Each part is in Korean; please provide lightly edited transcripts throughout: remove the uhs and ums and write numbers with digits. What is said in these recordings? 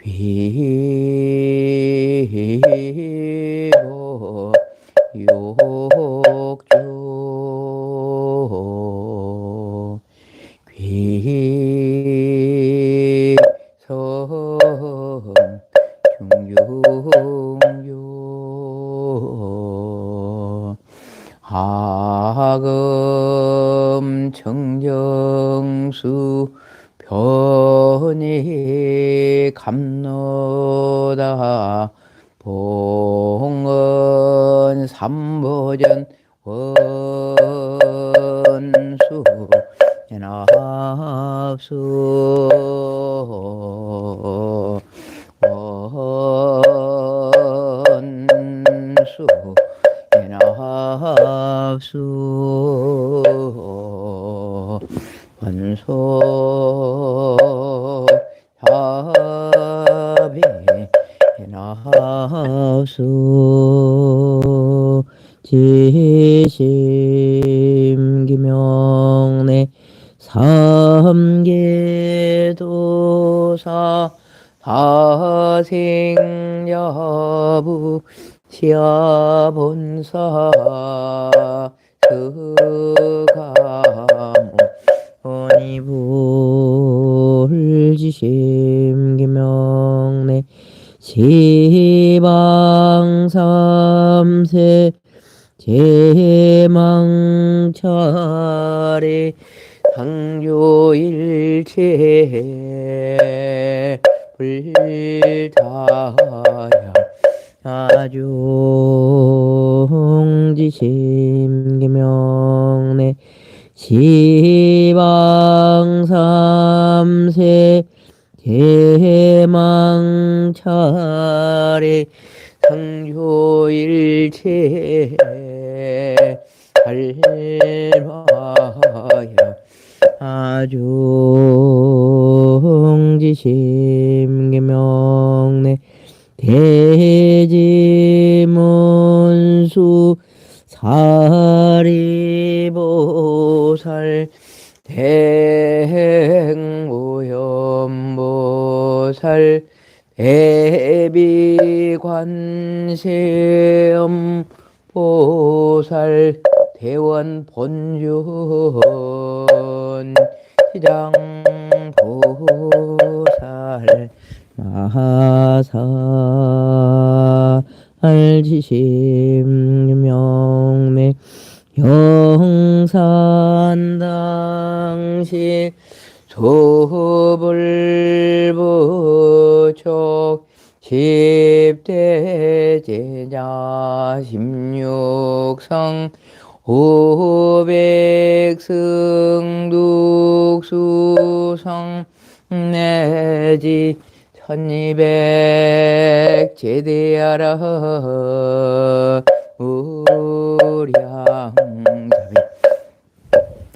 귀보 욕조 귀성 중중요 하금 청정수 변이 감노다 봉은 삼보전 원수 연합수 원수 연합수 원소 합이 연합수 지심기명내 삼계도사 다생야부 시아본사 스가모 원이불지심기명내 지방삼세 제망차례 상조일체 불타야 아종지심기명내 지방삼세 제망차례 상조일체 할마야 아종지심기명내 대지문수 사리보살 대행무염보살 대비관세음보살 대원본전 시장보살 마사알지심명내 영산당시 소불부족 십대제자 십육성 오백승독수성 내지 1200 제대하라 우량잡이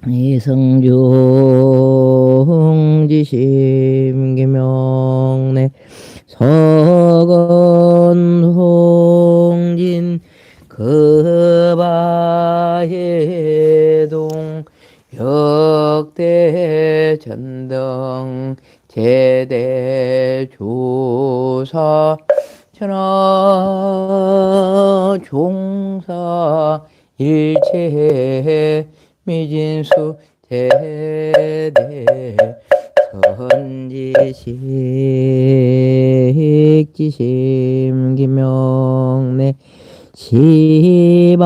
이성중지심기명내 서건홍진 그바해동 역대전등 제대조사 천하종사 일체 미진수 대대 선지식지심기명내 지방삼세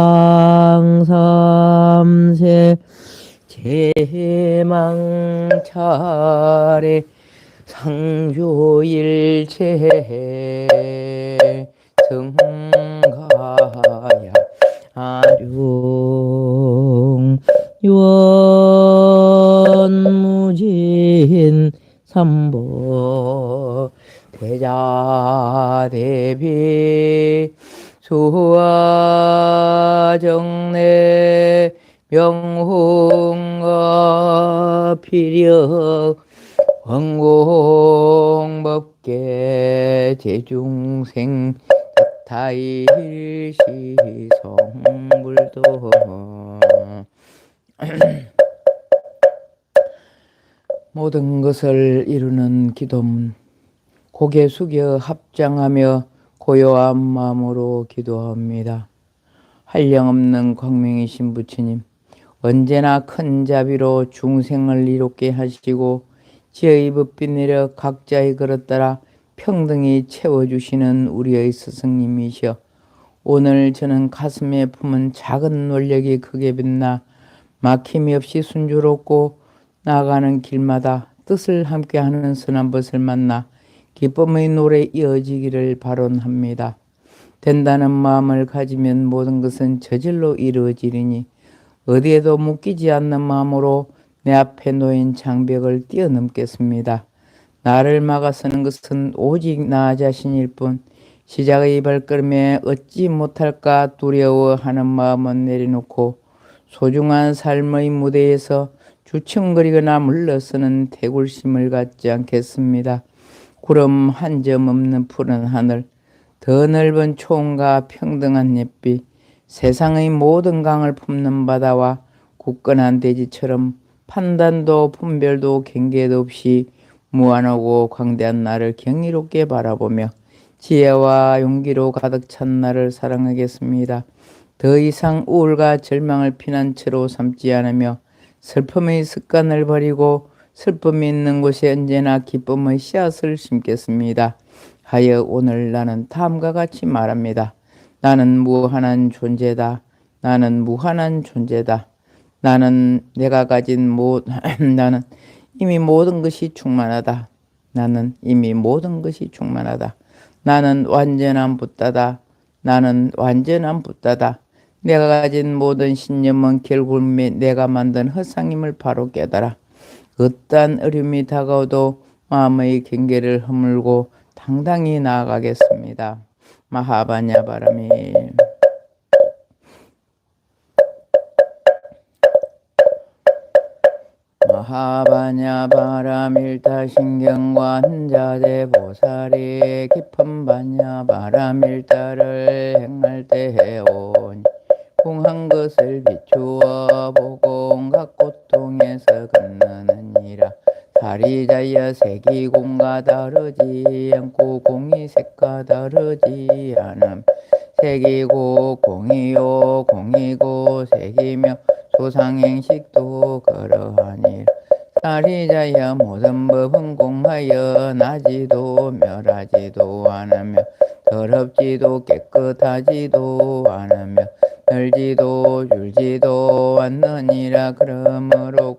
제망차례 상조일체 승가야 아중 유원무진 삼보 대자대비 수화정내 명홍과 피력 원공법계 제중생 타일시 성불도 모든 것을 이루는 기도문 고개 숙여 합장하며 고요한 마음으로 기도합니다. 한량없는 광명이신 부처님, 언제나 큰 자비로 중생을 이롭게 하시고 지혜의 법비 내려 각자의 그릇 따라 평등히 채워주시는 우리의 스승님이시여, 오늘 저는 가슴에 품은 작은 논력이 크게 빛나 막힘이 없이 순조롭고 나아가는 길마다 뜻을 함께하는 선한 것을 만나 기쁨의 노래 이어지기를 바론합니다. 된다는 마음을 가지면 모든 것은 저절로 이루어지리니 어디에도 묶이지 않는 마음으로 내 앞에 놓인 장벽을 뛰어넘겠습니다. 나를 막아서는 것은 오직 나 자신일 뿐 시작의 발걸음에 얻지 못할까 두려워하는 마음은 내려놓고 소중한 삶의 무대에서 주춤거리거나 물러서는 태굴심을 갖지 않겠습니다. 구름 한 점 없는 푸른 하늘, 더 넓은 초원과 평등한 햇빛, 세상의 모든 강을 품는 바다와 굳건한 대지처럼 판단도 분별도 경계도 없이 무한하고 광대한 나를 경이롭게 바라보며 지혜와 용기로 가득 찬 나를 사랑하겠습니다. 더 이상 우울과 절망을 피난처로 삼지 않으며 슬픔의 습관을 버리고 슬픔이 있는 곳에 언제나 기쁨의 씨앗을 심겠습니다. 하여 오늘 나는 다음과 같이 말합니다. 나는 무한한 존재다. 나는 무한한 존재다. 나는 내가 가진 나는 이미 모든 것이 충만하다. 나는 이미 모든 것이 충만하다. 나는 완전한 붓다다. 나는 완전한 붓다다. 내가 가진 모든 신념은 결국 내가 만든 헛상임을 바로 깨달아 어떠한 어려움이 다가오도 마음의 경계를 허물고 당당히 나아가겠습니다. 마하바냐 바람이 마하바냐 바람일타 신경관자재 보살이 깊은 바냐 바람일타를 행할 때 해오니 공한 것을 비추어 보고 온갖 고통에서 건너느니라. 사리자여 색이 공과 다르지 않고 공이 색과 다르지 않음. 색이고 공이요 공이고 색이며 소상행식도 그러하니라. 사리자여 모든 법은 공하여 나지도 멸하지도 않으며 더럽지도 깨끗하지도 않으며 늘지도 줄지도 않느니라. 그러므로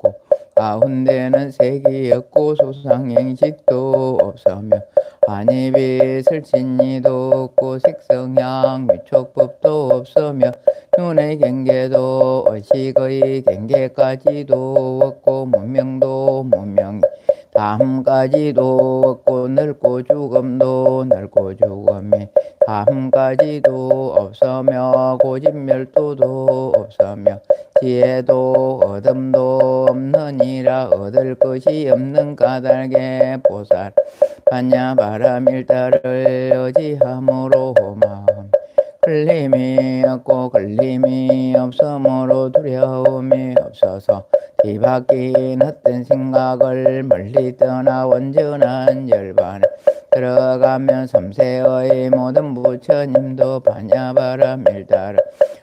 가운데는 색이 없고 소상행식도 없으며 한입이 슬친이도 없고 색성향 위촉법도 없으며 눈의 경계도 의식의 경계까지도 없고 문명도 문명이 다함까지도 없고 넓고 죽음도 넓고 죽음이 다함까지도 없으며 고집멸도도 없으며 지혜도 어둠도 없느니라. 얻을 것이 없는 까닭에 보살 반야 바람일타를 의지함으로 마음 걸림이 없고 걸림이 없으므로 두려움이 없어서 뒤바뀐 헛된 생각을 멀리 떠나 온전한 열반에 들어가면 삼세의 모든 부처님도 반야바람일타를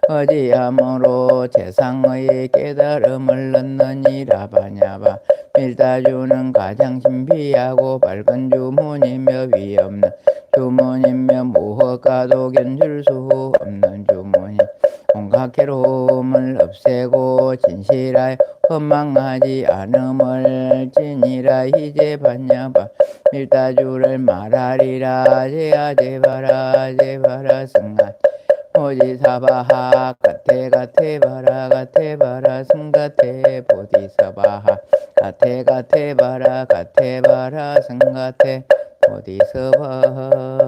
의지함으로 세상의 깨달음을 얻느니라. 반야바 밀다주는 가장 신비하고 밝은 주문이며 위없는 주문이며 무엇과도 견줄 수 없는 주문이 온갖 괴로움을 없애고 진실하여 허망하지 않음을 지니라. 이제 반야바 밀다주를 말하리라. 제아제바라 제바라 승가 보디사바하 가테가테바라 가테바라 승가테 보디사바하 가테가테바라 가테바라 승가테 보디사바하.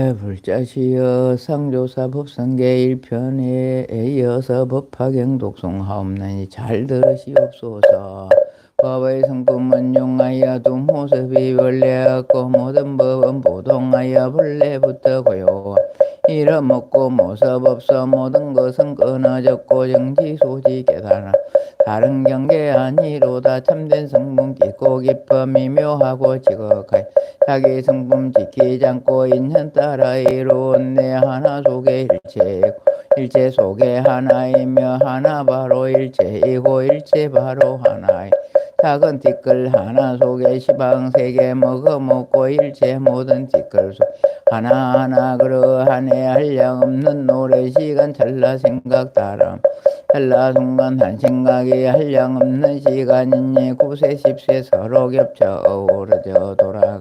대불자시여 상조사 법성계 1편에 이어서 법화경 독송하옵나니 잘 들으시옵소서. 법의 성품은 용하여 두 모습이 원래 없고 모든 법은 보통하여 본래부터 고요 잃어먹고 모습 없어 모든 것은 끊어졌고 정지소지 깨달아 다른 경계 아니로다 참된 성분 깊고 기쁨이 묘하고 지극하여 자기 성품 지키지 않고 인연 따라 이루은 내 하나 속에 일체이고 일체 속에 하나이며 하나 바로 일체이고 일체 바로 하나이 작은 티끌 하나 속에 시방세계 먹어먹고 일체 모든 티끌 속 하나하나 그러하네 한량없는 노래 시간 찰나 생각 다람 찰나 순간 한 생각이 한량없는 시간이니 9세 10세 서로 겹쳐 어우러져 돌아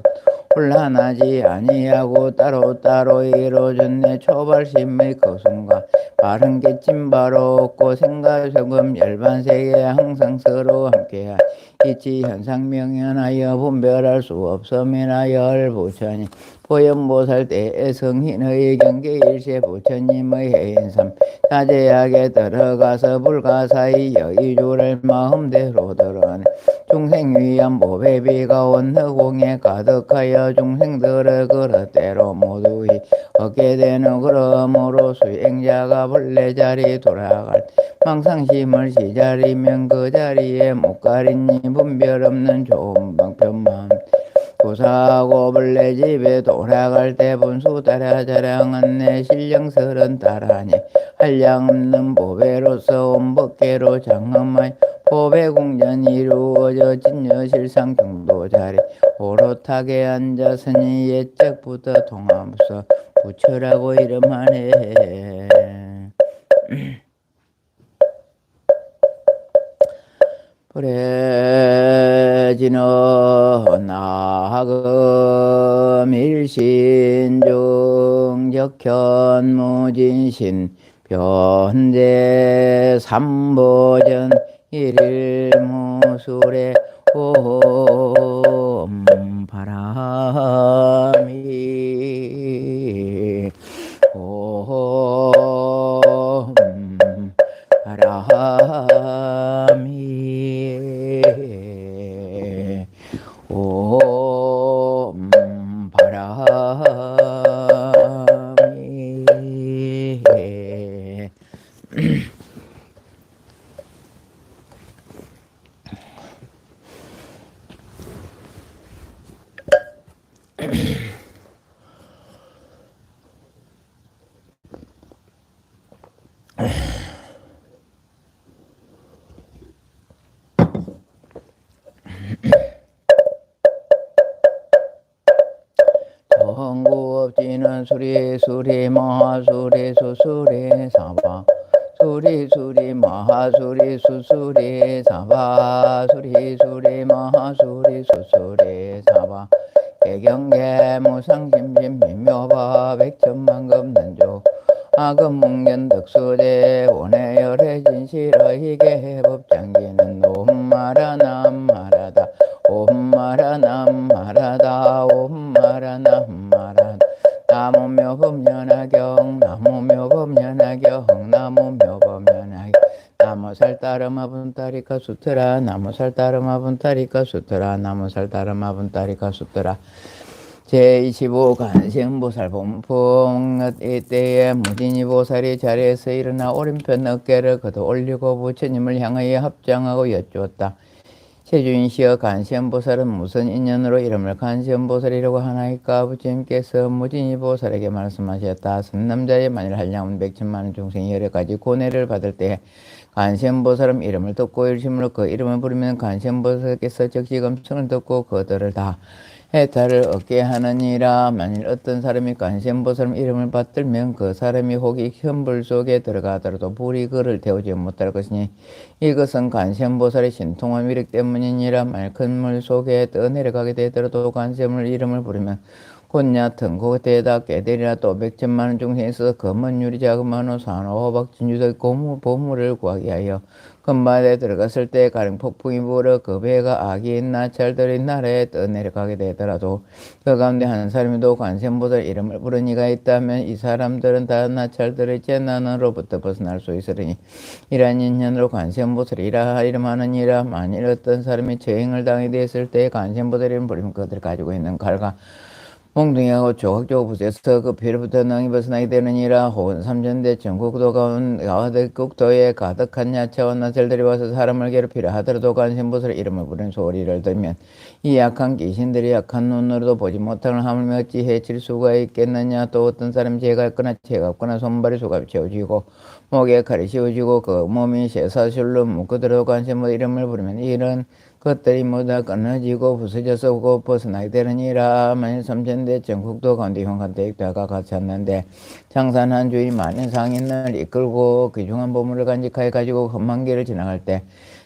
혼란하지 아니하고 따로따로 이루어졌네 초발심의 그 순간 바른 깨침 바로 없고 생각 소금 열반세계 항상 서로 함께하 이치 현상 명현하여 분별할 수 없음이나 열부처니 보현보살 때의 성인의 경계 일세 부처님의 해인삼 자제하게 들어가서 불가사의 여의주를 마음대로 들어내 중생 위한 보배비가 온허공에 가득하여 중생들의 그릇대로 모두 얻게 되는 그러므로 수행자가 본래 자리 돌아갈 망상심을 시자리면 그 자리에 못 가리니 분별 없는 좋은 방편만 고사하고 본래 집에 돌아갈 때 분수 따라 자랑한 내 신령스런 따라니 한량 없는 보배로서 온 법계로 장엄하여 보배공전 이루어져 진여실상 경도 자리 오롯하게 앉았으니 옛적부터 통하면서 부처라고 이름하네. 그래지는 나금 일신중 적현무진신 변제 삼보전 일일무술에 옴 바람이 옴 바람이 옴 바람이 정구업지는 수리 마하수리 수수리 사바 수리 마하수리 수수리 사바 수리 마하수리 수수리 사바 개경계 무상심심 미묘바 백천만급 난조 아금문견 덕수제 원해열의 진실의계 법장기는 옴마라 남마라다 옴마라 남마라다 옴마라 남마라다 나무묘 법연하경 나무묘 법연하경 나무묘 법연하경 나무살 따르마 분따리카 수트라 나무살 따르마 분따리카 수트라 나무살 따르마 분따리카 수트라 제25 간생보살 본풍 이때에 무진이 보살이 자리에서 일어나 오른편 어깨를 걷어 올리고 부처님을 향하여 합장하고 여쭈었다. 세준시여 간세음보살은 무슨 인연으로 이름을 간세음보살이라고 하나이까? 부처님께서 무진이 보살에게 말씀하셨다. 선남자의 만일 한량은 백천만원 중생이 여러 가지 고뇌를 받을 때 간세음보살은 이름을 듣고 일심으로 그 이름을 부르면 간세음보살께서 적시검성을 듣고 그들을 다 해탈을 얻게 하느니라. 만일 어떤 사람이 간세음보살 이름을 받들면 그 사람이 혹이 현불 속에 들어가더라도 불이 그를 태우지 못할 것이니 이것은 간세음보살의 신통한 위력 때문이니라. 만일 큰 물 속에 떠내려가게 되더라도 간세음을 이름을 부르면 곧냐 등고대다 깨되리라. 또 백천만원 중생에 있어서 검은 유리 자그마한 호 산호 호박 진주덕 고무 보물을 구하게 하여 금바다에 들어갔을 때 가령 폭풍이 불어 그 배가 아기인 나찰들의 나라에 떠내려가게 되더라도 그 가운데 한 사람이도 관세음보살 이름을 부른 이가 있다면 이 사람들은 다 나찰들의 재난으로부터 벗어날 수 있으리니 이러한 인연으로 관세음보살이라 이름하느니라. 만일 어떤 사람이 저행을 당하게 되었을 때 관세음보살 이름을 부르면 그들이 가지고 있는 칼과 몽둥이하고 조각조각 부세서 그 피로부터 능이 벗어나게 되느니라. 혹은 삼천대 전국도 가득국도에 가득한 야채와 나설들이 와서 사람을 괴롭히려 하더라도 관심보살 이름을 부르는 소리를 들으면 이 약한 귀신들이 약한 눈으로도 보지 못하는 하물며 어찌 해칠 수가 있겠느냐. 또 어떤 사람이 죄가 있거나 죄가 없거나 손발이 수갑이 채워지고 목에 칼이 씌워지고 그 몸이 쇠사슬로 묶어들어 관심보살 이름을 부르면 이런 것들이 모두 다 끊어지고 부서져서 곧 벗어나게 되느니라. 만일 삼천대 전국도 가운데 형한테 다가 같이 왔는데 장산한 주인 많은 상인을 이끌고 귀중한 보물을 간직하여 가지고 험한 길을 지나갈 때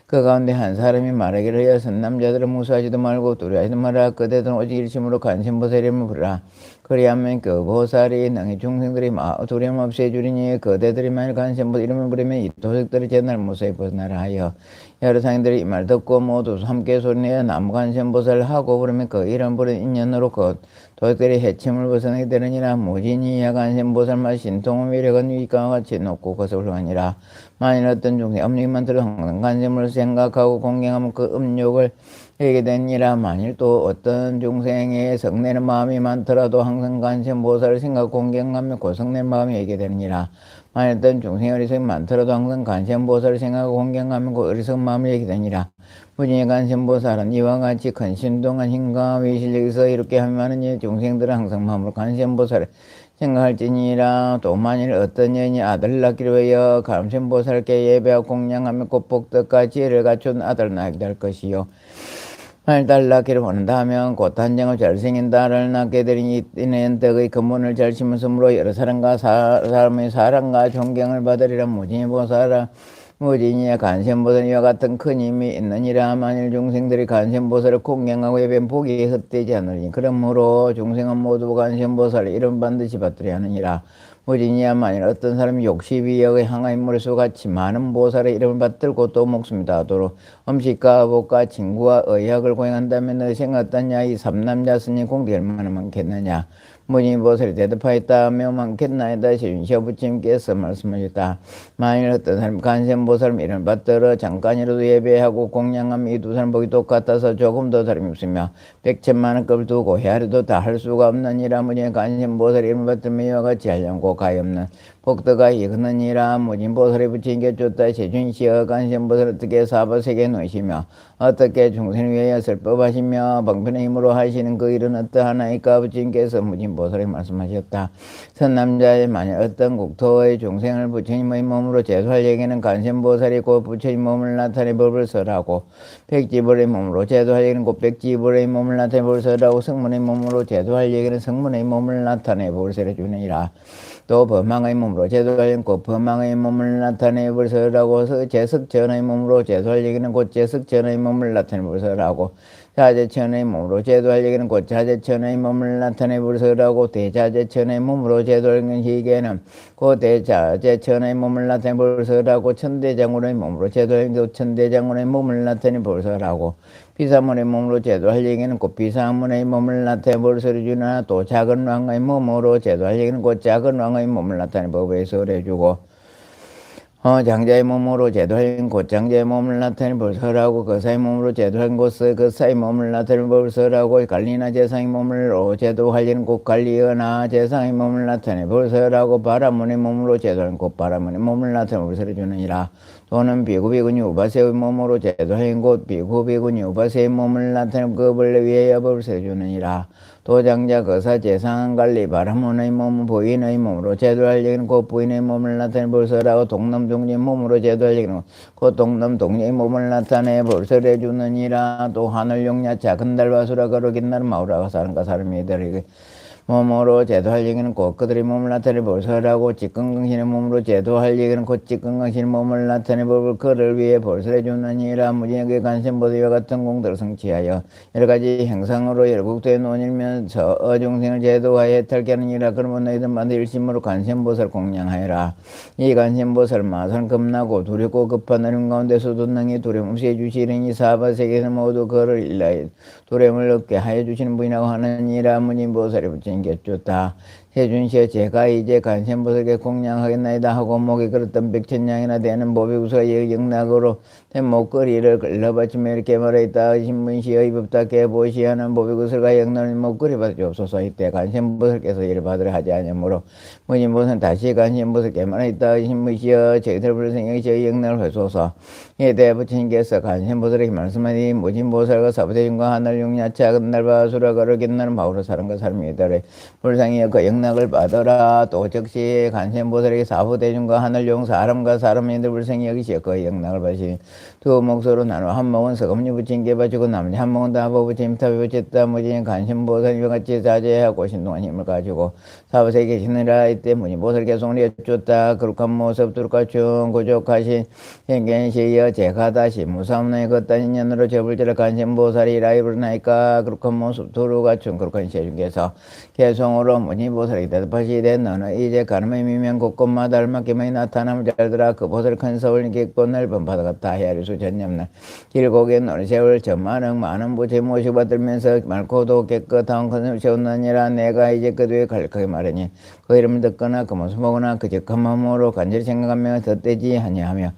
그 가운데 한 사람이 말하기를 여섯 남자들은 무수하지도 말고 두려워하지도 마라. 그대들은 오직 일심으로 관심보살 이름을 부르라. 그리하면 그 보살이 능히 중생들이 두려움 없이 해주리니 그대들이 만일 관심보살 이름을 부르면 이 도적들이 제날 무사히 벗어나라 하여 여러 상인들이 이 말 듣고 모두 함께 소리내어 나무관심보살을 하고 부르면 그 이름 부른 인연으로 그 도적들이 해침을 벗어나게 되느니라. 무진이 야관심보살만 신통의 위력은 위가와 같이 높고 그것을 훌륭하니라. 만일 어떤 중생 음력만 들어 항상 관심을 생각하고 공경하면 그 음욕을 하게 되니라. 만일 또 어떤 중생의 성내는 마음이 많더라도 항상 관심보살을 생각 공경하며 그 성내 마음이 하게 되니라. 만일 어떤 중생의 어리석음이 많더라도 항상 관심보살을 생각하고 공경하면 그 어리석은 마음을 하게 되니라. 무진의 관심보살은 이와 같이 큰 신동한 힘과 위실력에서 이렇게 하면은 이 중생들은 항상 마음으로 관심보살을 생각할지니라. 또 만일 어떤 여인이 아들을 낳기를 위하여 관심보살께 예배하고 공양하며 곧 복덕과 지혜를 갖춘 아들을 낳게 될 것이요. 만일 딸을 낳기를 원한다면 곧 단정을 잘생긴 딸을 낳게 되리니 이는 덕의 근본을 잘 심으므로 여러 사람과 사람의 사랑과 존경을 받으리라. 무진히 보살아 무진이야 관심보살 이와 같은 큰 힘이 있느니라. 만일 중생들이 관심보살을 공경하고 예배는 복이 헛되지 않으니 그러므로 중생은 모두 관심보살의 이름 반드시 받으려 하느니라. 무진이야 만일 어떤 사람이 욕심이 여기 항아인물수 같이 많은 보살의 이름을 받들고 또 목숨이 다하도록 음식과 복과 친구와 의학을 고행한다면 너희 생각하느냐. 이 삼남자 스님 공덕이 얼마나 많겠느냐. 무진이 보살이 대답하였다며 많겠나이다. 시부침께서 말씀하셨다. 만일 어떤 사람이 관세음보살 이름을 받들어 잠깐이라도 예배하고 공양하면 이 두 사람 복이 똑같아서 조금 더 다름이 없으며 백천만원 급을 두고 헤아려도 다 할 수가 없느니라. 무진이 관세음보살 이름을 받들며 이와 같이 하려고 가엾는 복덕가 이그느니라. 무진보살이 부친께 쫓다 세준시어 관세음보살 어떻게 사바세계에 놓으시며 어떻게 중생을 위하여 설법하시며 방편의 힘으로 하시는 그 일은 어떠하나이까. 부친께서 무진보살이 말씀하셨다. 선남자의 만일 어떤 국토의 중생을 부처님의 몸으로 제도할 얘기는 관세음보살이 곧 부처님 몸을 나타내 법을 설하고 백지불의 몸으로 제도할 얘기는 곧 백지불의 몸을 나타내 법을 설하고 성문의 몸으로 제도할 얘기는 성문의 몸을 나타내 법을 설해주느니라. 또 범망의 몸으로 제도할 얘기는 곧 범망의 몸을 나타내 법을 설하고 제석전의 몸으로 제도할 얘기는 곧 제석전의 몸을 나타내 법을 설하고 자재천의 몸으로 제도할 얘기는 곧 자재천의 몸을 나타내 법을 설하고 대자재천의 몸으로 제도하는 희계는 곧 대자재천의 몸을 나타내 법을 설하고 천대장군의 몸으로 제도하는 천대장군의 몸을 나타내 법을 설하고 비사문의 몸으로 제도할 얘기는 곧 비사문의 몸을 나타내 법을 설해주나 또 작은 왕의 몸으로 제도할 얘기는 곧 작은 왕의 몸을 나타내 법을 설해주고 장자의 몸으로 제도할 곧 장자의 몸을 나타내 법을 설하고 거사의 몸으로 제도할 곳 거사의 몸을 나타내 법을 설하고 관리나 제상의 몸으로 제도하려는 곧 관리나 제상의 몸을 나타내 법을 설하고 바라문의 몸으로 제도할 곧 바라문의 몸을 나타내 법을 설해주느니라. 또는 비구비구니 우바세의 몸으로 제도하는 곳 비구비구니 우바세의 몸을 나타내 법을 위하여 법을 설해주느니라. 도장자 거사 제상 관리 바라문의 몸 부인의 몸으로 제도할 얘기는 곧 부인의 몸을 나타내 법을 설하고 동남 동녀의 몸으로 제도할 얘기는 곧 동남 동녀의 몸을 나타내 법을 설해주느니라. 또 하늘 용야 작은 달과 수라 거룩인 날 마우라가 사람과 사람이 되리게 몸으로 제도할 얘기는 곧 그들의 몸을 나타내 법을 설하고 직건강신의 몸으로 제도할 얘기는 곧 직건강신의 몸을 나타내 법을 그를 위해 법을 설해주느니라. 무진하게 관심보다와 같은 공덕을 성취하여 여러가지 행상으로 열국도에 논일면서 어중생을 제도하여 해탈케 하느니라. 그러면 너희들 만드 일심으로 관심보살 공양하여라. 이 관심보살 마산 겁나고 두렵고 급한 어려움 가운데서도 능히 두려움 없이 해주시리니 사바세계에서 모두 그를 일하여 두려움을 얻게 하여 주시는 분이라고 하느니라. 무진보살이 부처님 겹쳤다. 세준시여 제가 이제 관심보살께 공양하겠나이다 하고 목에 걸었던 백천냥이나 되는 보배구수가 영락으로 목걸이를 걸러받치며 이렇게 말하였다. 신문시여 이법답게 보시하는 보비구슬과 영론을 목걸이 받으옵소서. 이때 관심보살께서 이를 받으려 하지 아니하므로 무진보살은 다시 관심보살께 말하였다. 신문시여 저희들 불성이 저희 영론을 회소서. 이때 부처님께서 관심보살에게 말씀하니 무진보살과 사부대중과 하늘 용야차 끝날바 수라가를 깃나는 바우로 사람과 사람이더래. 불상이여 그 영락을 받아라. 또 즉시 관심보살에게 사부대중과 하늘 용 사람과 사람인들 불성이 여기시여 그 영락을 받으시니 두 몫으로 나눠 한 몫은 서금니 부친께 바치고 나머지 한 몫은 다보 부처님 탑에 바쳤다. 무진인 관심보살과 같이 자제하고 신동한 힘을 가지고 사부세에 계시느라. 이때 무진보살 개송을 여쭈었다. 거룩한 모습 두룩가충 고족하신 현견시여 제가다시 무사함나의 걷다신 년으로 저불지를 관심보살이 라이브를 나이까. 거룩한 모습 두룩가충 거룩한 시중께서 개송으로 무진보살에게 대답하시되 너는 이제 가늠의 미면 곳곳마다 알맞게만이 나타남을 잘들아. 그 보살 큰 서울 깊고 넓은 바다 같다. 헤아리수 전념날 길고개 노르세월 저 많은 부채 모시고 받들면서 맑고도 깨끗한 큰을 세웠느니라. 내가 이제 그 뒤에 갈거게 말하니 그 이름을 듣거나 그 모습 보거나 그 적한 마음으로 간절히 생각하며 덧대지 아니하며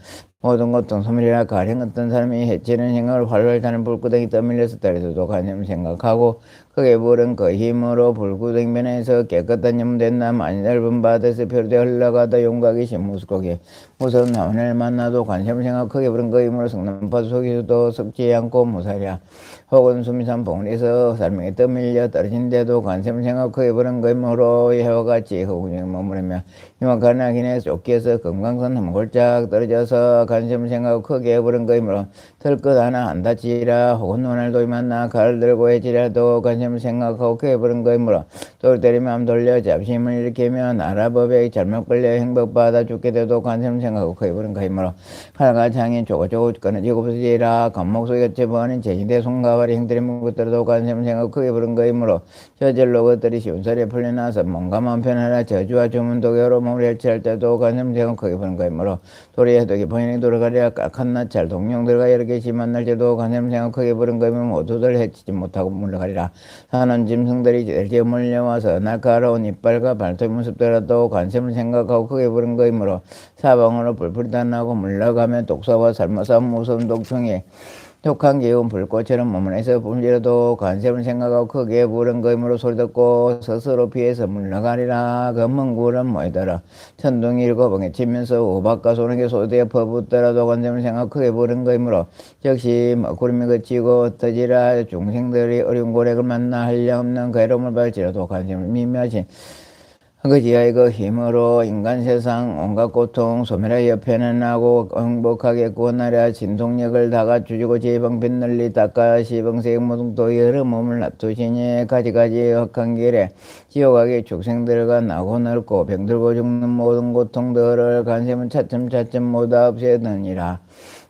모든 고통 소멸이라. 가령 어떤 사람이 해치는 생각을 활활 타는 불구덩이 떠밀려서 떨어져도 관념을 생각하고 크게 부른 그 힘으로 불구덩이 면에서 깨끗한 염된나 많이 넓은 바다에서 표류되어 흘러가다 용각이 신무수고기 무서운 나원을 만나도 관심을 생각 크게 부른 그 힘으로 성남바다 속에서도 썩지 않고 무사랴. 혹은 수미산 봉우리에서 사람에게 떠밀려 떨어진데도 관심을 생각 크게 부른 그 힘으로 해와 같이 허구경에 머무르며 이만한 하긴에 쫓겨서 금강산 한 골짝 떨어져서 관심을 생각 크게 부른 그 힘으로 털끝 하나 안 다치리라. 혹은 눈알도 만나 칼을 들고 해지라도 관심을 생각하고 크게 부른 그 힘으로 돌 때리며 암 돌려 잡심을 일으키며 나라법에 잘못 걸려 행복받아 죽게 돼도 관심을 생각하고 크게 부른 그 힘으로 칼과 창이 조고조고 끊어지고 부서지라. 감목 속에 갇혀버린 제신대 손가발이 행들이 묵었더라도 관심을 생각하고 크게 부른 그 힘으로 저절로 그들이 시운살에 풀려나서 몸감만 편하라. 저주와 주문도 여러 몸을 해치할 때도 관심을 생각하고 크게 부른 그 힘으로 도리 해독이 본인이 돌아가랴. 깍한 낯잘 동룡들과 여러 개씩 만날 때도 관심을 생각하고 크게 부른 그 힘으로 모두들 해치지 못하고 물러가리라. 사는 짐승들이 일제 몰려와서 날카로운 이빨과 발톱 모습더라도 관심을 생각하고 크게 부른 그 힘으로 사방으로 불풀이 나고 물러가며 독사와 삶아서 무서운 독충이 독한 기운 불꽃처럼 머문에서 불리라도 관심을 생각하고 크게 부른 그 힘으로 소리 듣고 스스로 피해서 물러가리라. 검은 구름 모이더라. 천둥이 일곱엉에 치면서 우박과 소나기 소리에 퍼붓더라도 관심을 생각하고 크게 부른 그 힘으로 즉시 구름이 그치고 흩어지라. 중생들이 어려운 고력을 만나 한량없는 괴로움을 받을지라도 관심을 미묘하신 그 지하의 그 힘으로 인간 세상 온갖 고통 소멸의 옆에는 나고 행복하게 구원하려 진동력을 다 갖추시고 지방빛 널리 닦아 시방색 모동도 여러 몸을 놔두시니 가지가지 흑한 길에 지옥하게 축생들과 나고 넓고 병들고 죽는 모든 고통들을 관심은 차츰차츰 모두 없애느니라.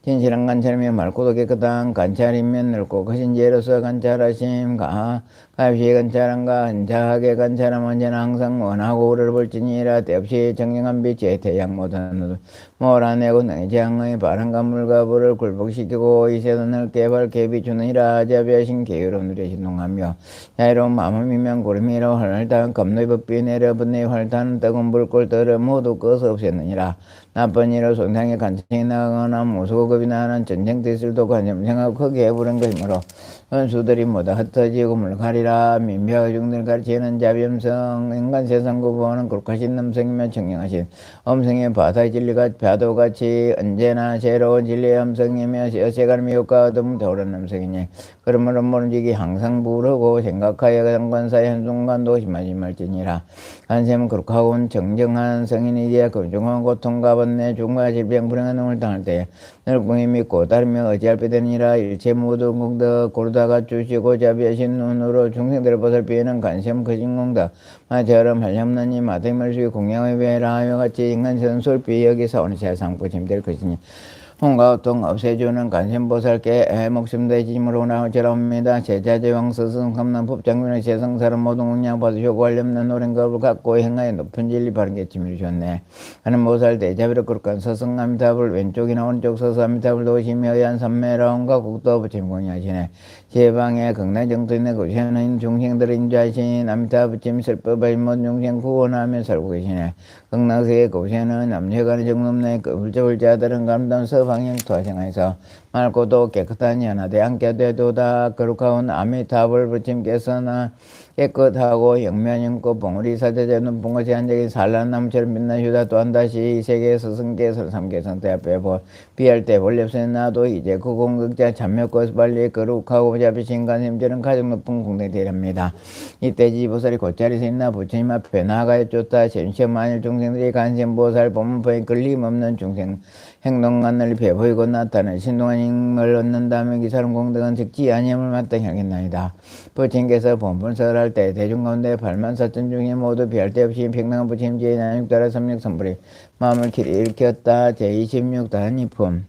진실한 관찰이며 맑고도 깨끗한 관찰이면 넓고 크신 죄로서 관찰하심 가없이 관찰한가 한자하게 관찰함 언제나 항상 원하고 우러러 볼지니라. 때없이 정령한 빛의 태양 모든 몰아내고 너희 재앙의 바람과 물과 불을 굴복시키고 이세도 넓게 밝게 비추느니라. 자비하신 게으로운 누리 신동하며 자유로운 마음이면 구름이로 활활탄 검노의 법비 내려 분내의 활탄 뜨거운 불꽃들을 모두 꺼서 없앴느니라. 나쁜 일을 손상에 간청이 나가거나 무수고급이 나는 전쟁 대술도 관심 생각 크게 부른 그 힘으로 원수들이 모두 흩어지고 물가리라. 민폐와 중들 가르치는 자비엄성 인간 세상 구보는 거룩하신 남성이며 청량하신 엄성의 바다의 진리가 파도같이 언제나 새로운 진리의 엄성이며 여세가름이 효과 얻음 더오른 남성이니 그러므로 모르지기 항상 부르고 생각하여 상관사의 한순간도 심하지 말지니라. 한샘은 거룩하고 정정한 성인이기에 금중한 고통과 번뇌 중과 질병 불행한 놈을 당할 때에 널궁이 믿고 따르며 의지할 때 되니라. 일체 모든 공덕 고르다가 주시고 자비하신 눈으로 중생들을 보살피는 관심 크신 공덕 마처럼 한량없는 마등을 수위 공양의 배라 하며 같이 인간 선술비 여기서 어느 세상 부침될 것이니 홍과 고통 없애주는 관심보살께 목숨 대짐으로 나오시라옵니다. 제자제왕 스승 삼남 법장면의 세상사람 모든 공양 받으시고 관련없는 노랭겁을 갖고 행하여 높은 진리 바른 개침을 주셨네. 하는 보살 대자비로 거룩한 스승 아미타불 왼쪽이나 오른쪽 서서 아미타불 도시며 의한 삼매라온과 국도 부침 공양하시네. 제방에 극락정토인의 고시하는 중생들을 인자하신 아미타 부침 설법을 모든 중생 구원하며 살고 계시네. 극락세계 고시하는 남녀간의 정놈네 그 불조불자들은 감담 섭 방영토 생하에서 맑고도 깨끗한 연하대 함께 되도다. 거룩하온 아미타불 부침께서는 깨끗하고 영면인고 봉우리 사제되는 bun가 제한적인 산란나무처럼 빛난 휴다 또한 다시 이 세계의 스승께서 삼계성태 앞에 비할 때 원lep선에 나도 이제 그 공덕자 참여꽃 빨리 거룩하고 잡히신 간심들은 가장 높은 공덕대랍니다. 이때 지보살이 곧자리서 있나 부처님 앞에 나아가야 쫓다 전시험 만일 중생들이 간심보살 법문포에 끌림없는 중생 행동관을 배보이고 나타내 신동한 힘을 얻는다면 이 사람 공덕은 즉지 아니함을 마땅히 하겠나이다. 부처님께서 본분설할 때 대중 가운데 8만4천 중에 모두 비할 데 없이 평등한 부처님지의 난육따라 삼력 선불이 마음을 길이 일으켰다. 제26 단위품.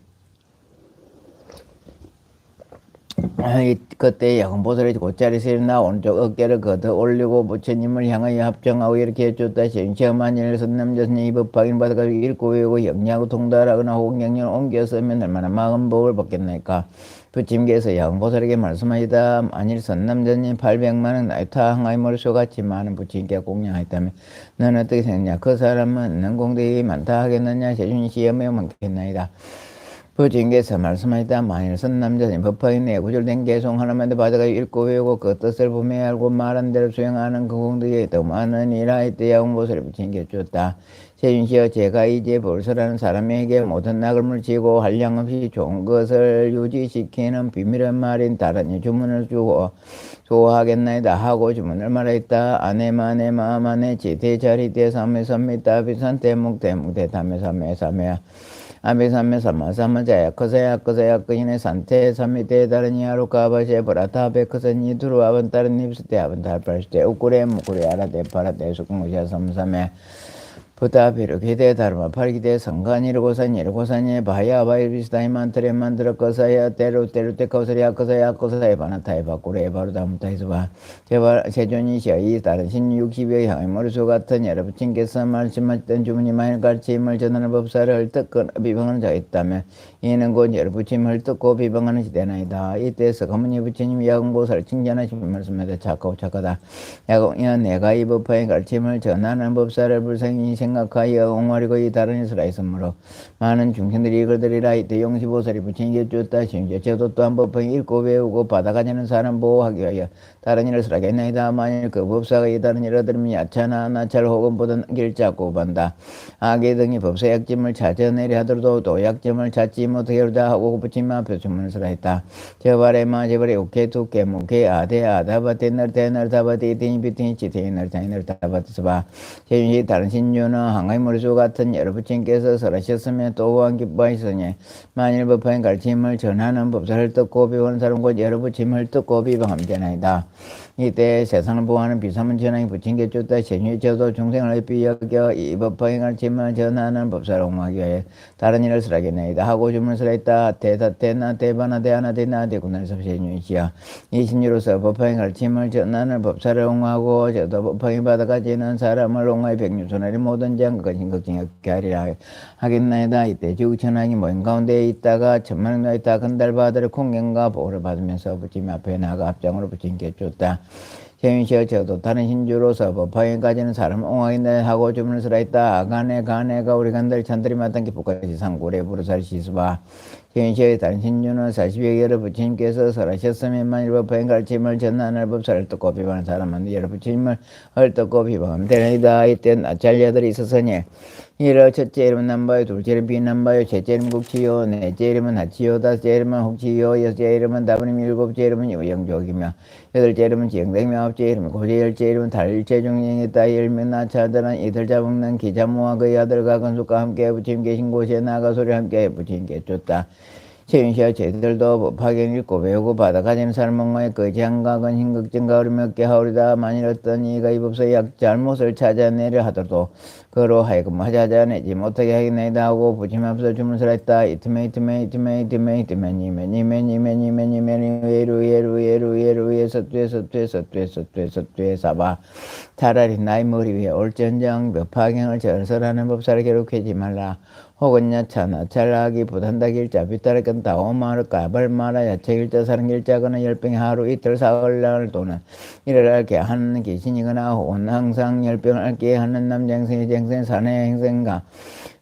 그때 야금보살이 곧자리에서 일어나 오른쪽 어깨를 걷어 올리고 부처님을 향하여 합정하고 이렇게 해줬다. 전시만일 선남자선이 법확인 받아가지고 읽고 외우고 영리하고 통달하거나 혹은 영령을 옮겨 쓰면 얼마나 마음 복을 받겠나이까. 부처님께서 야금보살에게 말씀하시다. 만일 선남자님 800만원 나이타 항아의 머릿속같이 많은 부처님께 공양하였다면 너는 어떻게 생각냐. 그 사람은 넌 공덕이 많다 하겠느냐. 세준이 시험에 많겠나이다. 부처님께서 말씀하시다. 만일 선남자님 법화인 내구절된 개송 하나만도 받아가 읽고 외우고 그 뜻을 분명히 알고 말한 대로 수행하는 그 공덕이 더 많으니라. 이때 야금보살이 부처님께 주었다. 세준시여 제가 이제 벌써라는 사람에게 모든 낙을 지고 한량없이 좋은 것을 유지시키는 비밀한 말인 다른 주문을 주고 좋아하겠나이다 하고 주문을 말하였다. 아내만의 마음 안에 지대 자리대 삼매 삼매다 비산 대목 대목 대담매 삼매 삼매야 아비삼매 삼마삼마자야 커서야 커서야 그인의 산태 삼미대 다른 이하로 가바시에 보라타 베커선이 두루아번 다른 입스대 아번 달발시대 우꾸레 무꾸레 아라대 파라대 수공무시아 삼삼매 부다비르 기대 다르마 팔기대 성간이르고산 이르고산이 바야 바이비스다이 만트레 만들어 거사야 때로 때 거서리야 거사야 거사야 바나타이 바꾸레 바로다 무타이스바 제발 세존이시여 이 다른 신60여 향의 머리수 같은 여러분께서 말씀하셨던 주문이 만일 가르침을 전하는 법사를 헐떡거나 비방하는 자가 있다면 이는 곧 여러분을 헐떡고 비방하는 시대나이다. 이때에서 가문이 부처님이 야금보살을 칭찬하시며 말씀하다. 착하고 착하다. 야금이여 내가 이 법화의 가르침을 전하는 법사를 불쌍히 생각하여 옹화리고 이 다른 이스라 있으므로 많은 중생들이 이거들이라. 이때 용시보살이 부처님께 주었다. 심지어 저도 또한 법을 읽고 외우고 받아가지는 사람 보호하기 위하여 다른 일을 쓰라겠나이다. 만일 그 법사가 이 다른 일을 들으면 야차나 나찰 혹은 보던 길 잡고 반다. 악의 등이 법사 약점을 찾아내려 하더라도 또 약점을 찾지 못하게 하다 하고 부처님 앞에 주문을 쓰라 했다. 제발에마 제발에 오케 두케 무케 아데 아다바테 널테 널다바테 이테니 비테니 치테니 널타니 널다바테스바 제윤시 다른 신유는 한가위 머리수 같은 여러 부처님께서 설하셨으면 또한 기뻐하시으니 만일 법화인 가르침을 전하는 법사를 듣고 비하는 사람과 여러 부처님을 듣고 비방하면 되나이다. 이때 세상을 보호하는 비사문 전하기 부처님께 쫓다 세뇌 저도 중생을 비여겨 이 법화인 가르침을 전하는 법사를 옹호하기 위해 다른 일을 쓰라겠나이다 하고 주문을 쓰라했다. 대다테나 대바나 대하나 대나 대구나에서 세뇌시여 이 신유로서 법화인 가르침을 전하는 법사를 옹호하고 저도 법화인 받아가지는 사람을 옹호해 백류소나리 모든 장과 신극증 없게 하리라 하겠나이다. 이때 지구천왕이 모임 가운데 있다가 천만원 나있다 건달 바다를 공경과 보호를 받으면서 부처님 앞에 나가 앞장으로 부처님께 줬다. 세윤시여 저도 다른 신주로서 법화에 가지는 사람을 옹호하겠나 하고 주문을 쓰라했다. 아가네 가네가 우리 간들 찬들이 마땅히 북까지 상고래 부르살 시수바 세윤시의 다른 신주는 40여 개를 부처님께서 설하셨으면 만일 법화에 가르침을 전하는 법사를 듣고 비방하는 사람은 여러 부처님을 헐뜯고 비방하면 되나이다. 이때 나찰자들이 있었으니 이를 첫째 이름은 남바요, 둘째 이름은 비남바요, 셋째 이름은 국치요, 넷째 이름은 하치요, 다섯째 이름은 혹치요, 여섯째 이름은 다분임, 일곱째 이름은 유영족이며 여덟째 이름은 지영댕이며 아홉째 이름은 고제, 열째 이름은 달일체 중령이다. 열명 나차들은 이들 잡먹는 기자모와 그의 아들과 건숙과 함께 부처님 계신 곳에 나가 소리 함께 부처님께 줬다. 세윤시여 저희들도 법화경 읽고 외우고 받아가지는 사람의 그 장각은 힘극증과 어림이 없게 하오리다. 만일 어떤 이가 이 법사의 잘못을 찾아내려 하더라도 그로 하여금 찾아내지 못하게 하겠나이다 하고 부처님 앞에서 주문을 했다. 이트메 예루 사바 차라리 나의 머리 위에 올전장 법화경을 절설하는 법사를 괴롭히지 말라. 혹은 야차 나찰하기 부단다길자 빗다르건 다오마를 까발마라 야채길자 사랑길자거나 열병 하루 이틀 사흘날 또는 이를 앓게 하는 귀신이거나 혹은 항상 열병을 앓게 하는 남장생이 쟁생 사내 행생가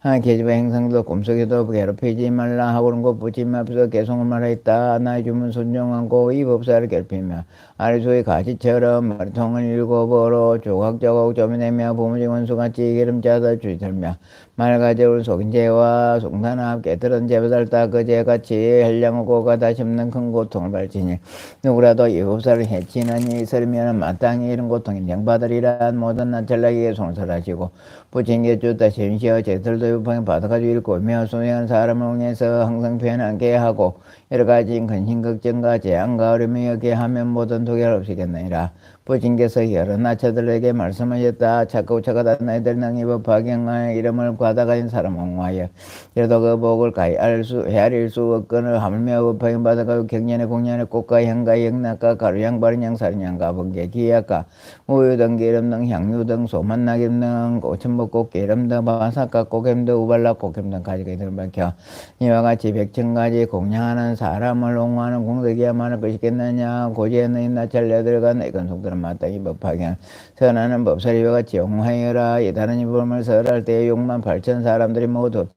계집애 행성도 꿈속에도 괴롭히지 말라 하고는 것 붙임 앞에서 개송을 말하였다. 나의 주문 순종하고 이 법사를 괴롭히며 아래소의 가지처럼 머리통을 일곱으로 조각조각 쪼매내며 부모지 원수같이 기름자다 주의들며 말가제울 속인 죄와 송산합 깨뜨린 죄배달다 그 죄같이 헬량하고 가다시 없는 큰 고통을 발지니 누구라도 이 법사를 해치느니 설면은 마땅히 이런 고통이 인정받으리라. 모든 나찰나기에 손을 설하시고 부친께 주다 심시어 제들도 유방에 받아가지고 일고며 순행한 사람을 통해서 항상 편하게 하고 여러가지 근심 걱정과 재앙과 어려움이 여기에 하면 모든 도결 없이겠느니라. 부친께서 여러 나처들에게 말씀하셨다. 착하고 착하다 너희들 능히 법화경의 이름을 과다가진 사람 옹호하여 그래도 그 복을 헤아릴 수 없거늘 하물며 법화경 받아가고 경년에 공년에 꽃과 향과 영락과 가루향 바른향 사른향과 번개 기약과 우유 등 기름 등 향유 등 소만나기름 등 고천목꽃 기름 등 바삭과 꽃겜 등 우발락 꽃겜 등 가지가 이들을 밝혀 이와 같이 백천가지 공양하는 사람을 옹호하는 공덕이야 많을 것이겠느냐. 고지에 너희 나찰내들과 내 건속들은 마땅히 법하경 선하는 법사리와 같이 옹호하여라. 이 다른 이범을 설할 때에 욕만 8천 사람들이 모든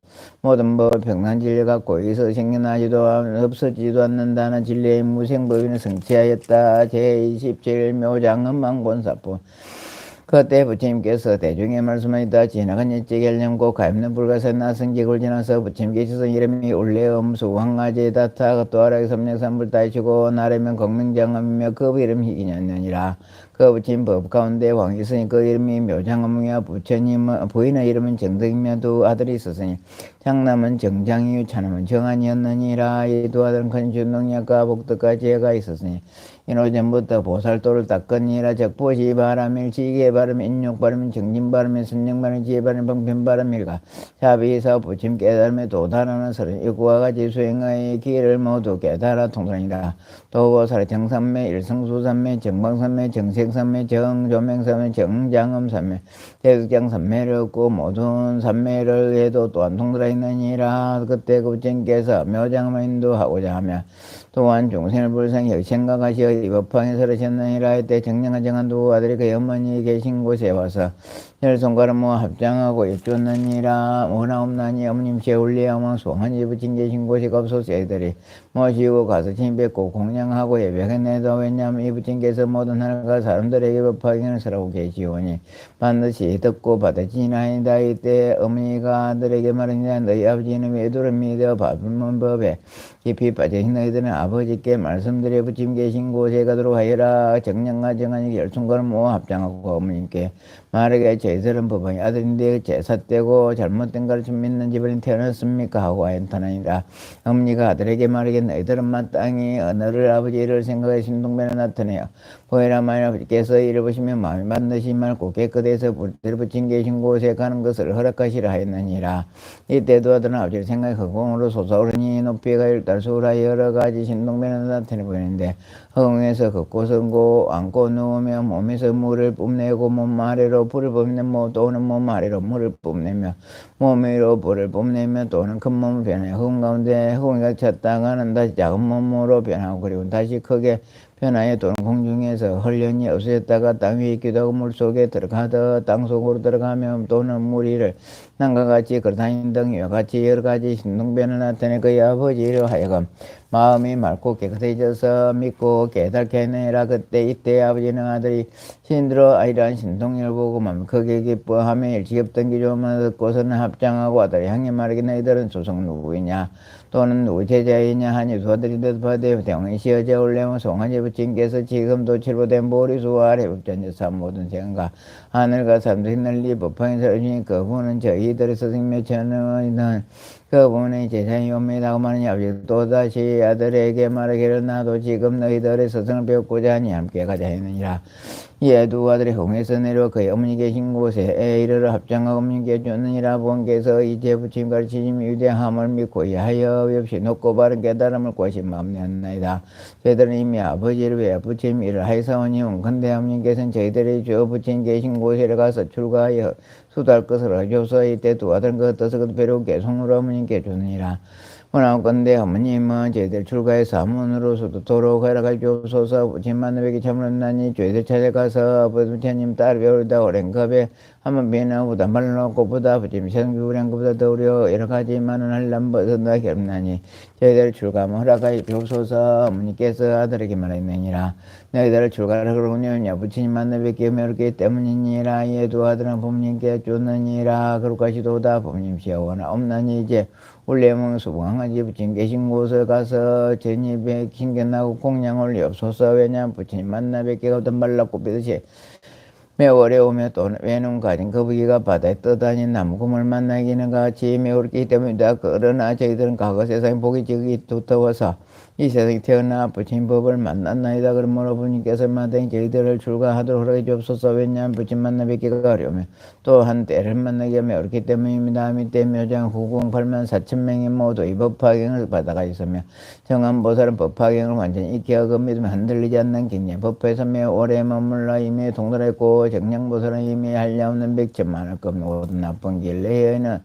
법 평난 진리 갖고 있어 생겨나지도 없어지지도 않는다는 진리의 무생법인을 성취하였다. 제27묘장은 망본사뿐. 그때 부처님께서 대중의 말씀하였다. 지나간 일찍 열념고 가입는 불가사 나성직을 지나서 부처님께서 이름이 올레음수 황가지 다타 또 아라기 삼력삼불 따시고 나라면 공명장엄이며 그 이름 희기년년이라. 그 부처님 법 가운데 왕이 있으니 그 이름이 묘장엄이며 부처님 부인의 이름은 정덕이며 두 아들이 있었으니 장남은 정장이요 차남은 정한이었느니라. 이 두 아들은 큰 준능력과 복덕과 지혜가 있었으니 이노 전부터 보살도를 닦으니라. 적보시 바람일 지게 바람 인욕 바람 정진 바람 선정 바람 지혜 바람 방편 바람일가 자비사 부침 깨달음에 도달하는 37가지 같이 수행의 길을 모두 깨달아 통달하니라. 또 보살 정삼매 일성수삼매 정방삼매 정색삼매 정조명삼매 정장엄삼매 대극장삼매를 얻고 모든 삼매를 해도 또한 통달하였느니라. 그때 그 부처님께서 묘장을 인도하고자 하며 또한 종생을 불쌍히 생각하시어 이 법황에 서르셨느니라. 이때 정령한 정한 두 아들이 그 어머니 계신 곳에 와서 혈손가를 모아 합장하고 입줬느니라. 오나옵나니 어머님 제울리에 어머 소환이 부친 계신 곳이 없어서 애들이 모시고 가서 침뱉고 공양하고 예배했네도 왜냐하면 이 부친께서 모든 하늘과 사람들에게 법화경을 설하고 계시오니 반드시 듣고 받으시나이다. 이때 어머니가 아들에게 말하니라. 너희 아버지는 외도를 믿어 바쁜 법에 깊이 빠져있는 너희들은 아버지께 말씀드려 부침 계신 곳에 가도록 하여라. 정령과 정한이 열순간을 모아 합장하고 어머님께 말하게 저희들은 법왕의 아들인데 제삿되고 잘못된 가르침 믿는 집안에 태어났습니까 하고 하였다니라. 어머니가 아들에게 말하게 너희들은 마땅히 너를 아버지를 생각해 신동변에 나타내어 보이라. 만일 아버지께서 이를 보시면 마음이 반드시 맑고 깨끗해서 불을 붙인 계신 곳에 가는 것을 허락하시라 하였느니라. 이때도 아들은 아버지를 생각해 허공으로 솟아오르니 높이가 일달수라 여러 가지 신동변에 나타내 보이는데 허공에서 걷고 서고 앉고 누우며 몸에서 물을 뿜내고 몸 아래로 불을 뿜내며 또는 몸 아래로 물을 뿜내며 몸 위로 불을 뿜내며 또는 큰 몸을 변해 허공 가운데 허공이 찼다가는 다시 작은 몸으로 변하고 그리고 다시 크게 변하여 또는 공중에서 헐련히 없어졌다가 땅 위에 있기도 하고 물속에 들어가더 땅속으로 들어가며 또는 물 위를 남과 같이 걸어다니는 등 이와 같이 여러 가지 신동변을 나타내 그의 아버지로 하여금 마음이 맑고 깨끗해져서 믿고 깨닫게 하느니라. 그때 이때 아버지는 아들이 신들어 아이란 신동을 보고 마음 크게 기뻐하며 일찍 없던 기조만 듣고서는 합장하고 아들이 향해 말하기 너희들은 조성 누구이냐 또는 누구 제자이냐 하니 두 아들이 대답하되 대왕이 시어제 올래면 송하지 부친께서 지금도 칠보된 보리수와 아래법전에서 모든 생과 하늘과 사람들이 널리 법황에 서르시니 그분은 저희들의 스승며 전능은 그분의 제자이옵니다. 그만이 아버지 또다시 아들에게 말하기를 나도 지금 너희들의 스승을 배우고자 하니 함께 가자 했느니라. 이에 두 아들이 홍에서 내려 그의 어머니 계신 곳에 이르러 합장하고 어머니께 줬느니라. 부원께서 이제 부처님 가르치심 위대함을 믿고 이하여 없이 높고 바른 깨달음을 구하신 마음 내었나이다. 저희들은 이미 아버지를 위해 부처님 일을 하여사오니 원컨대 어머니께서는 저희들이 주 부처님 계신 곳에 가서 출가하여 수도할 것을 하셔서 이때 두 아들은 그 뜻을 배로 개송으로 어머니께 주느니라. 원하건대 어머님은 저희들 출가해서 아문으로서도 도록 허락할 주옵소서. 부친만나뵙기 참으나니 저희들 찾아가서 부처님 딸 배우다 오랜컵에 한번 비나보다 말놓고 보다 부침 생주우량보다 더 우려 여러 가지만은 할람 벗어나 결합나니 저희들 출가하면 허락할 주옵소서. 어머니께서 아들에게 말했느니라. 너희들 출가하려면 부친님 만나뵙기 어렵기 때문이니라. 이에 두 아들은 부모님께 쫓느니라. 그렇까지도다 부모님 시어원하 없나니 이제 올레몽 수봉하지 부친 계신 곳에 가서 제입에 킹견나고 공양을 엽소서. 왜냐 부친님 만나 뵙기가 어떤 말랐고 삐듯이 매우 어려우며 또 외눈 가진 거북이가 바다에 떠다닌 나무구멍을 만나기는 같이 매우 어렵기 때문이다. 그러나 저희들은 과거 세상에 복이 지극히 두터워서 이 세상에 태어나 부친 법을 만났나이다. 그러므로 부님께서 마땅히 저희들을 출가하도록 허락해 주옵소서. 왜냐하면 부친 만나 뵙기가 어려우며 또한 때를 만나기 어렵기 때문입니다. 밑에 묘장 후궁 8만 4천 명이 모두 이 법화경을 받아가 있으며 정한 보살은 법화경을 완전히 익히 하고 믿으면 흔들리지 않는 긴냐 법화에서 매우 오래 머물러 이미 동달했고 정량보살은 이미 한량없는 백천만을 급 모든 나쁜 길 내에는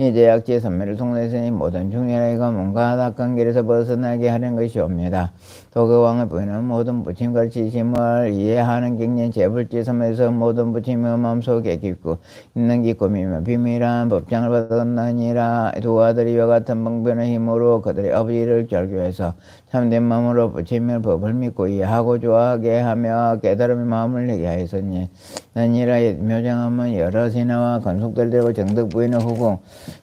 이제 약지 선매를 통해서니 모든 중요하가 뭔가 낙한 길에서 벗어나게 하는 것이옵니다. 또 그 왕의 부인은 모든 부침과 지심을 이해하는 경륜 재불지 섬에서 모든 부침의 마음속에 깊고 있는 기쁨이며 비밀한 법장을 받았나니라. 두 아들이 이와 같은 방변의 힘으로 그들의 아버지를 절교해서 참된 마음으로 부침의 법을 믿고 이해하고 좋아하게 하며 깨달음의 마음을 내게 하였으니 나니라. 묘장하면 여러 신하와 건속들 데리고 정덕 부인의 후궁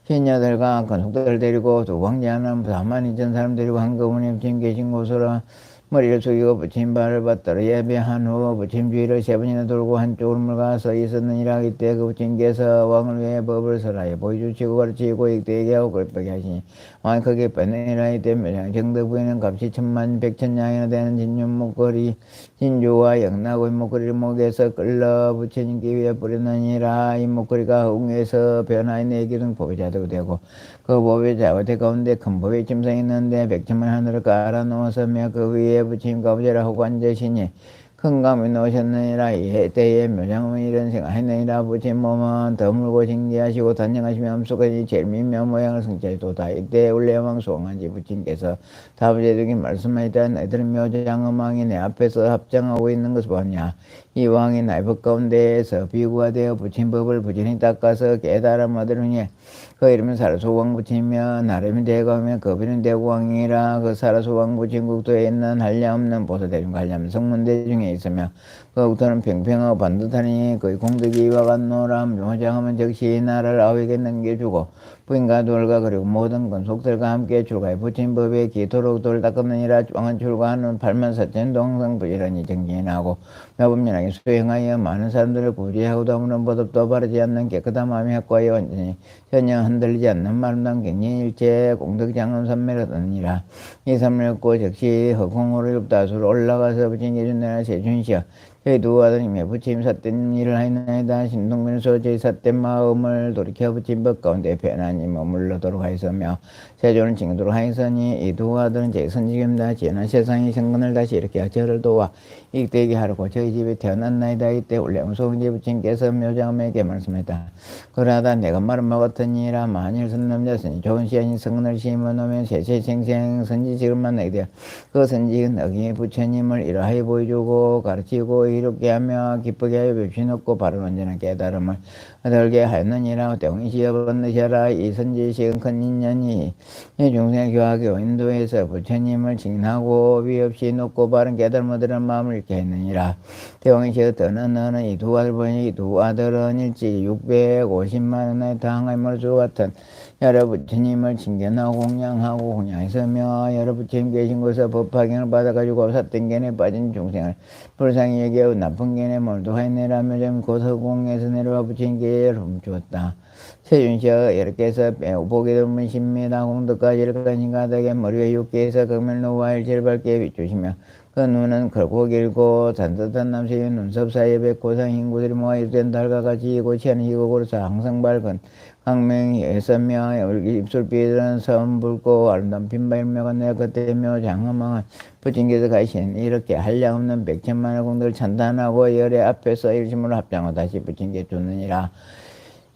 신녀들과 건속들 데리고 두 황제하는 4만 2천 사람 데리고 한꺼번에 부침 계신 곳으로 머리를 숙이고 부침 발을 받들어 예배한 후 부침 주위를 3번이나 돌고 한쪽으로 물가서 있었느니라. 이때 그 부침께서 왕을 위해 법을 설하여 보여주시고 가르치고 이때에게 하고 글쁘게 하시니 왕이 크게 빼내니라. 이때 묘장 정덕 부인은 값이 1,000만 1,000냥이나 되는 진주 목걸이 진주와 영나고의 목걸이를 목에서 끌러 부처님께 위에 뿌렸느니라. 이 목걸이가 흥에서 변화의 내기둥 보배자도 되고 그 보배자와대 가운데 큰 보배 침상이 있는데 100천만 하늘을 깔아 놓았으며 그 위에 부처님과 아버지라 하고 앉으시니 큰 감이 놓으셨느니라. 이때에 묘장은 이런 생각했느니라. 부처님 몸은 드물고 신기하시고 단정하시며 암속까지 제일 미묘한 모양을 성취하시도다. 이때 울레왕 수왕한지 부처님께서 다부제에게 말씀하시다. 너희들은 묘장 왕이 내 앞에서 합장하고 있는 것을 보냐. 이 왕이 나의 법 가운데에서 비구가 되어 부처님 법을 부지런히 닦아서 깨달음 얻으느니 그 이름은 사라소왕 부처님이며 나름이 대가며 거비는 대구왕이라. 그 사라소왕 부처님 국토에 있는 한량없는 보살대중과 한량없는 성문대 중에 있으며 그 국토는 평평하고 반듯하니 그의 공덕이 이와 같노라. 묘장하면 즉시 나라를 아우에게 넘겨주고 부인과 돌과 그리고 모든 건속들과 함께 출가해 부처님 법에 기토록 돌 닦았느니라. 왕은 출가하는 8만 4천 동상 부지런히 정진하고 매분면하게 수행하여 많은 사람들을 구제하고도 아무런 보답도 바르지 않는 깨끗한 마음이 확고하여 완전히 전혀 흔들리지 않는 마름당 갱년일체 공덕장엄 삼매를 얻느니라. 이 삼매를 얻고 즉시 허공으로 육다수로 올라가서 부처님께 준내나 세준시여 저희 두 아들님의 부처님 삿된 일을 하였나이다. 신동면서 저희 삿된 마음을 돌이켜 부처님 법 가운데 편안히 머물러도록 하였으며 세존을 징도록 하였으니 이 두 아들은 저희 선지겸다. 지난 세상의 생건을 다시 일으켜 저를 도와 이익되게 하려고 저희 집에 태어났나이다. 이때 울레무소홍제 부처님께서 묘장엄에게 말씀했다. 그러하다 내가 말을 먹었더니라. 만일 선남자으니 좋은 시한이 성건을 심어놓으면 세세생생 선지식을 만나게 되어 그 선지식은 어기의 부처님을 이러하여 보여주고 가르치고 이롭게 하며 기쁘게 하여 뵙신 없고 바른 온전한 깨달음을 얻게 하였느니라. 대웅시여 번느셔라. 이 선지식은 큰 인연이 이 중생의 교화교 인도에서 부처님을 칭하고 위없이 높고 바른 깨달음 얻으려는 마음을 잃게 했느니라. 대웅시여 더는 너는 이 두 아들 보니 이 두 아들은 일찍 650만 원의 당할 수 같은 여러 부처님을 칭견하고 공양했으며 여러 부처님 계신 곳에서 법화경을 받아가지고 삿된 견에 빠진 중생을 불쌍히 여겨 나쁜 견에 몰두하였느라. 묘장 곧 허공에서 내려와 부처님께 훔주었다. 세준시여 여러께서 매우 보기 드문 신미나 공덕까지를 가진 가덕에 머리 위에 육계에서 극멸노와 일체를 밝게 비추시며 그 눈은 크고 길고 산뜻한 남색의 눈썹 사이에 백고상 흰구슬이 모아 이된 달과 같이 고치하는 희곡으로서 항상 밝은 강명이 애써며 입술빛은 섬 붉고 아름다운 빈발묘가 내 그때며 장엄한 부처님께서 가신 이렇게 한량없는 100천만의 공덕을 찬탄하고 열의 앞에서 일심으로 합장하고 다시 부처님께 주느니라.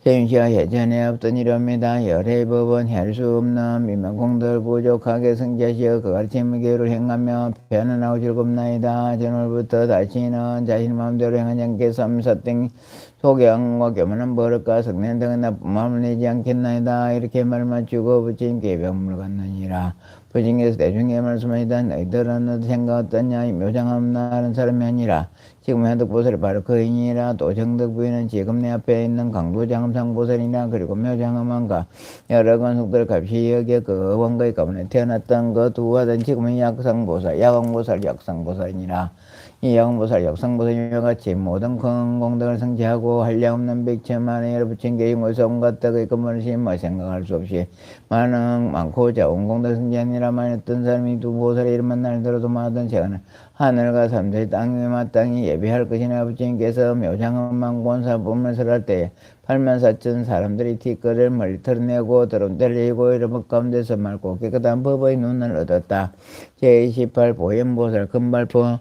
세윤시가 예전에 없던 일입니다. 열의 법은 할 수 없는 민망공들 부족하게 성자시어 그 가르침을 계를 행하며 편안하고 즐겁나이다. 전월부터 다시는 자신 마음대로 행하지 않게 삼사땡 소경과 교만한 버릇과 성낸 등은 나쁜 마음을 내지 않겠나이다. 이렇게 말 맞추고 부처님께 병문을 갔느니라. 부처님께서 대중의 말씀하시다. 너희들은 어떤 생각 어떠냐. 묘장함나 하는 사람이 아니라 지금 해득보살이 바로 그이니라. 또 정덕부인은 지금 내 앞에 있는 강도장엄상보살이나 그리고 묘장엄한가 여러 건속들 값이 여기에 그 원거의 가문에 태어났던 그 두하던 지금은 약상보살, 야광보살, 약상보살이니라. 이 야광보살, 약상보살과 같이 모든 큰 공덕을 성취하고 한량없는 백천만의 여러 부처님께 용어서 온갖 덕의 근본을 심어 생각할 수 없이 많고 자온 공덕 성취하니라. 만일 어떤 사람이 두 보살의 이름만 날 들어도 마하던 세가는 하늘과 삼세 땅에 마땅히 예비할 것이나 부처님께서 묘장엄만 권사법문을 설할 때에 84,000 사람들이 티끌을 멀리 털어내고 드럼 때리고 이런 법 가운데서 맑고 깨끗한 법의 눈을 얻었다. 제28 보현보살 금발포.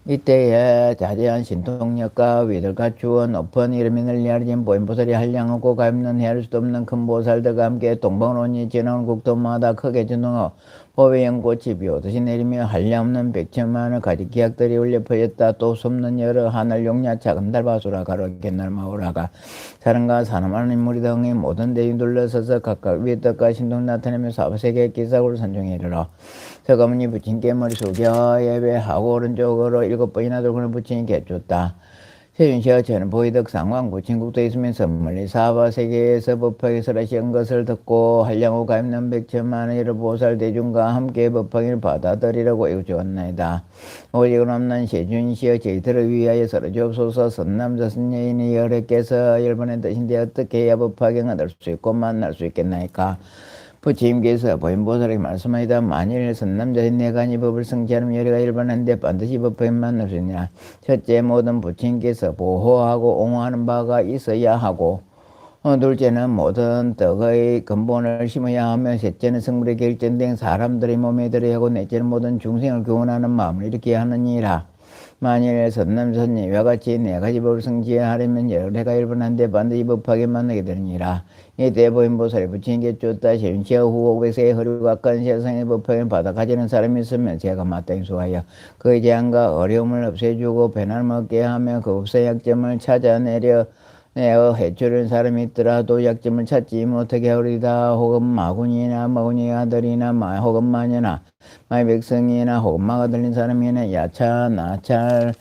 이때에 자제한 신통력과 위를 갖추어 높은 이름이 널리하진 보현보살이 한량없고 가입는 헤아릴 수도 없는 큰 보살들과 함께 동방론이 지나온 국토마다 크게 진동하고 법의 연꽃이 비오듯이 내리며 한량없는 백천만을 가지 기약들이 울려 퍼졌다. 또 솜는 여러 하늘 용야 작은 달바수라 가로 갯날 마오라가 사람과 사람하는 인물이 등의 모든 대중이 둘러서서 각각 위의 뜻과 신동 나타내며 사바세계 기사구를 산중에 이르러 서가모니 부친께 머리 숙여 예배하고 오른쪽으로 7번이나 돌고는 부친께 줬다. 세윤시가 저는 보이덕 상황 부친국도 있으면서 멀리 사바세계에서 법화에 설하시한 것을 듣고 한량호 가입난 백천만의 여러 보살 대중과 함께 법화를 받아들이라고 애우주었나이다. 오직은 없는 세준시여 저희들을 위하여 설하주옵소서. 선남자 선여인이 여러께서 열번의 뜻인데 어떻게 해야 법화경을 얻을 수 있고 만날 수 있겠나이까. 부처님께서 보현보살에게 말씀하시다. 만일 선남자인 내가 이 법을 성취하면 여리가 일반한데 반드시 법화에 만날 수 있느냐. 첫째, 모든 부처님께서 보호하고 옹호하는 바가 있어야 하고 둘째는 모든 덕의 근본을 심어야 하며 셋째는 성불에 결정된 사람들의 몸에 들어야 하고 넷째는 모든 중생을 교훈하는 마음을 일으켜야 하느니라. 만일 선남선녀 이와 같이 네 가지 법을 성취하려면 열애가 일본한데 반드시 법하게 만나게 되느니라. 이때 보현보살이 부처님께 쫓다 세윤시와 후 500세의 허리가 건 세상의 법하게 받아가지는 사람이 있으면 제가 마땅히 수하여 그의 재앙과 어려움을 없애주고 배난을 얻게 하며 그 법사의 약점을 찾아내려 내어 해주는 사람이 있더라도 약점을 찾지 못하게 하리다. 혹은 마군이의 아들이나 혹은 마녀나 마의 백성이나 혹은 마가 들린 사람이나 야차 나찰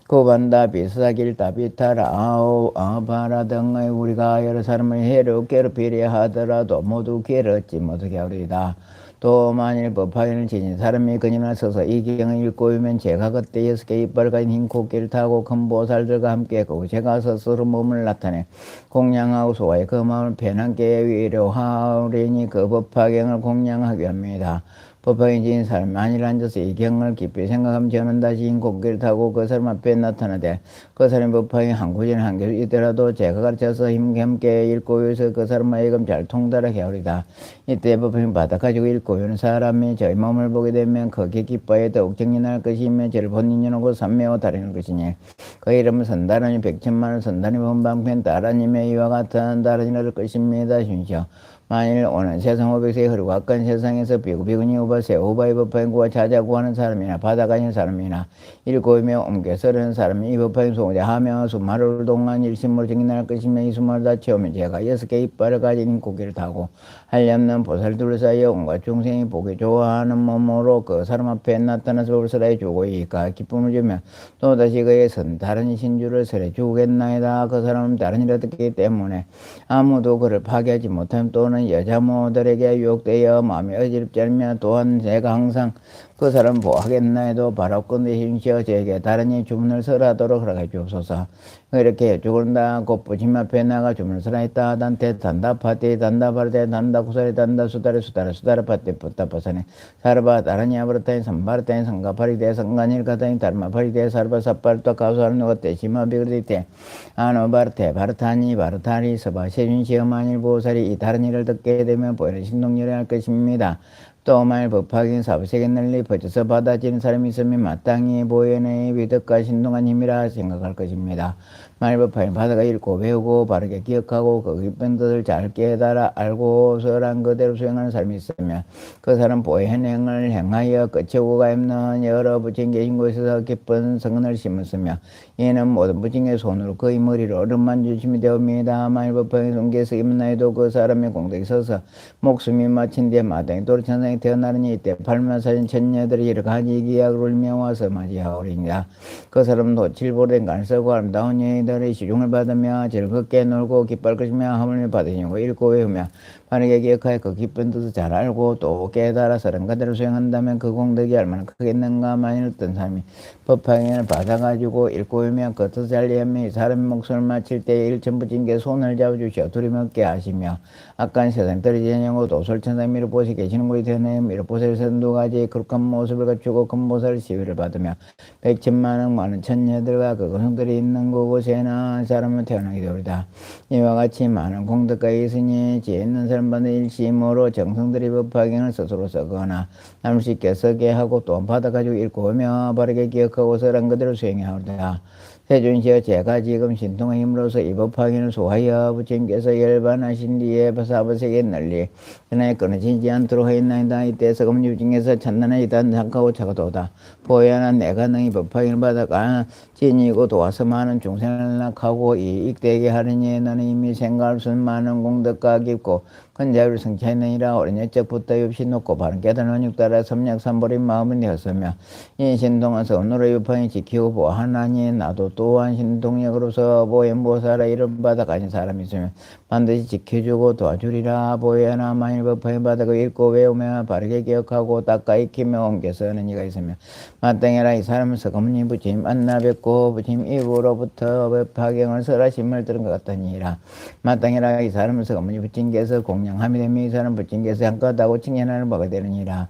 고반다 비사길 다비탈 아바라 등의 우리가 여러 사람을 괴롭히려 하더라도 모두 괴롭지 못하게 하리다. 또 만일 법화인을 지닌 사람이 그님을 서서 이 경을 읽고 오면 제가 그때 6개의 이빨을 가진 흰 코끼를 타고 큰 보살들과 함께 그 제가 스스로 몸을 나타내 공양하고 소화해 그 마음을 편하게 위로하오리니 그 법화경을 공양하게 합니다. 법화경 지닌 사람이 만일 앉아서 이 경을 깊이 생각하면 저는 다시 흰 코끼를 타고 그 사람 앞에 나타나되 그 사람이 법화경 한 구절 한 개를 있더라도 제가 가르쳐서 힘겹게 읽고 해서 그 사람과 이금 잘 통달하게 하리다. 이때 법화경 받아가지고 읽고 있는 사람이 저희 몸을 보게 되면 거기에 기뻐해 더욱 정진할 것이며 저를 본인연하고 삼매하고 다르는 것이니 그 이름은 선다라니 백천만을 선다니 본방편 다라님의 이와 같은 다라니 얻을 것입니다. 순시여 만일 오는 세상 500세의 흐르고 아깐 세상에서 비구비구니 우바세 우바의 법화인구와 자자구 하는 사람이나 바다가는 사람이나 일곱이며 옮겨 서르는 사람이 이 법화인 소자 하며 수마를 동안 일심으로 정인할 것이며 이 수마를 다 채우면 제가 6개의 이빨을 가진 고기를 타고 한량없는 보살들을 사이에 온갖 중생이 보기 좋아하는 몸으로 그 사람 앞에 나타나서 법을 설해 주고 이까 기쁨을 주면 또다시 그의 다른 신주를 설해 주겠나이다. 그 사람은 다른 일을 듣기 때문에 아무도 그를 파괴하지 못하면 또는 여자 모들에게 유혹되어 마음이 어지럽지 않으며 또한 제가 항상 그 사람 보하겠나이도 바라건대 힘시어 제게 다른 이 주문을 설하도록 허락해 주옵소서. 이렇게 죽은다 곧 부심 앞에 나가 주문을 설하였다. 단테 단다파티 단다바르테 단다구사리 단다수다리 수다리 파티 뿌타파사네 사르바 다른이 아브르타인 삼바르타인 상가파리대 상간일가타인 다르마파리대 사르바 사파르타 가수하는 것때 시마비그리테 아노바르테 바르타니 바르타리 서바 세준시어 만일 보살이 이 다른 일을 듣게 되면 보이는 신동열에 할 것입니다. 또 만일 법화경 사부세계 널리 퍼져서 받아지는 사람이 있으면 마땅히 보현의 위덕과 신동한 힘이라 생각할 것입니다. 말법하여 바다가 읽고 배우고 바르게 기억하고 그 깊은 뜻을 잘 깨달아 알고 설한 그대로 수행하는 사람이 있으면 그 사람 보혜 현행을 행하여 끝이 오가 없는 여러 부처님께 계신 곳에서 깊은 성은을 심었으며 이는 모든 부처님의 손으로 그의 머리를 얼음만 주심이 되옵니다. 말법하여 손께서 임나에도 그 사람의 공덕에 서서 목숨이 마친 뒤에 마땅히 도로 천상에 태어나느니 이때 팔만사천 천녀들이 여러 가지 기약을 울며 와서 맞이하오리니라. 그 사람도 칠보된 간을 쓰고 아름다운 여인들의 시중을 받으며 즐겁게 놀고 기뻐할 것이며 하물며 받으시고 읽고 외우며 바르게 기억하여 그 기쁜 뜻을 잘 알고 또 깨달아서 그대로 수행한다면 그 공덕이 얼마나 크겠는가. 만일 어떤 사람이 법화경을 받아가지고 읽고 외우며 그 뜻을 잘 이해하며 이 사람의 목숨을 마칠 때에 일천부진께 손을 잡아주시어 두려움 없게 하시며 악한 세상 떨어지냐고 도솔천상 미륵보살이 계시는 곳이 되네. 미륵보살에서 두 가지 거룩한 모습을 갖추고 금보살 시위를 받으며 백천만억 많은 천녀들과 그 거성들이 있는 그곳에는 사람은 태어나게 되오리다. 이와 같이 많은 공덕가 있으니 지혜 있는 사람마다 일심으로 정성들이 법화경을 스스로 쓰거나 남을 수 있게 쓰게 하고 또한 받아가지고 읽고 오며 바르게 기억하고 설한 그대로 수행해야 하리다. 세존시여 제가 지금 신통의 힘으로서 이 법화경을 소하여 부처님께서 열반하신 뒤에 사법세계에 널리 그날에 끊어지지 않도록 하였나이다. 이때 서금리 부처님께서 찬란한 이단 잠가고 차가도다. 보혜하는 내가 너희 법화경을 받아가 진이고 도와서 많은 중생을 낙하고 이익되게 하느니 너는 이미 생각할 수 없는 많은 공덕과 깊고 큰 자유를 성취하느니라. 어린 옛적부터 없이 높고 바른 깨달은 원육 따라 섬약삼보린 마음을 내었으며 이 신동은 선으로 유판이 지키고 보하나니 나도 또한 신동력으로서 보현보살아 이름 받아 가진 사람이 있으면 반드시 지켜주고 도와주리라. 보혜하나 만일 법화경 받아 그 읽고 외우며 바르게 기억하고 닦아 익히며 옮겨 쓰는 이가 있으면 마땅해라. 이 사람은 서금니 부처님 만나 뵙고 부처님 입으로부터 법화경을 설하심을 들은 것 같으니라. 마땅해라. 이 사람은 서금니 부처님께서 공양함이 되며 이 사람 부처님께서 향긋하고 칭찬하는 바가 되느니라.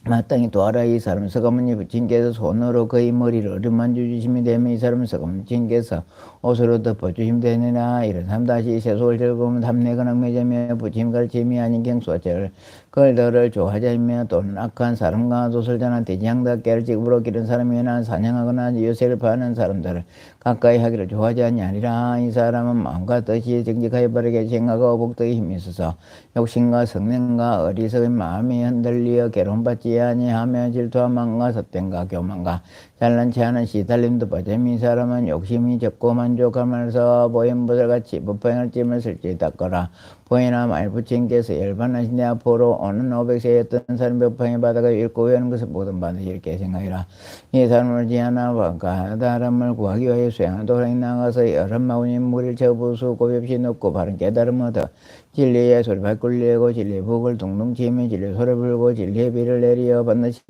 마땅히 도하라. 이 사람은 서가모니 부처님께서 손으로 그의 머리를 어루만져 주심이 되며 이 사람은 서가모니 부처님께서 옷으로 덮어주심이 되느니라. 이런 사람 다시 세속을 즐거우면 탐내거나 매자며 부처님 가르침이 아닌 경수와절 걸들을 좋아하자며 또는 악한 사람과 도설자나 대지향다 깨를 찍으로 기른 사람이나 사냥하거나 요새를 파는 사람들을 가까이 하기를 좋아하지 아니하리라. 이 사람은 마음과 뜻이 정직하여 바르게 생각하고 복덕에 힘이 있어서 욕심과 성능과 어리석은 마음이 흔들리어 괴로움받지 아니하며 질투와 망과 섭된과 교만과 잘난 체하는 시달림도 빠짐. 이 사람은 욕심이 적고 만족하면서 보현보살같이 법화경을 찜을 설지 닦거라. 보이나 말 부처님께서 열반하신 데 앞으로 오는 500세였던 사람 법화경을 받아가 읽고 외우는 것을 모든 반드시 이렇게 생각이라. 이 사람을 지하나 깨달음을 구하기 위하여 수행하는 도량에 나가서 여러 마운인 무리를 저부수 고없이 높고 바른 깨달음을 얻어 진리의 소리발 꿀리고 진리의 북을 둥둥 치며 진리의 소리 불고 진리의 비를 내리어 반드시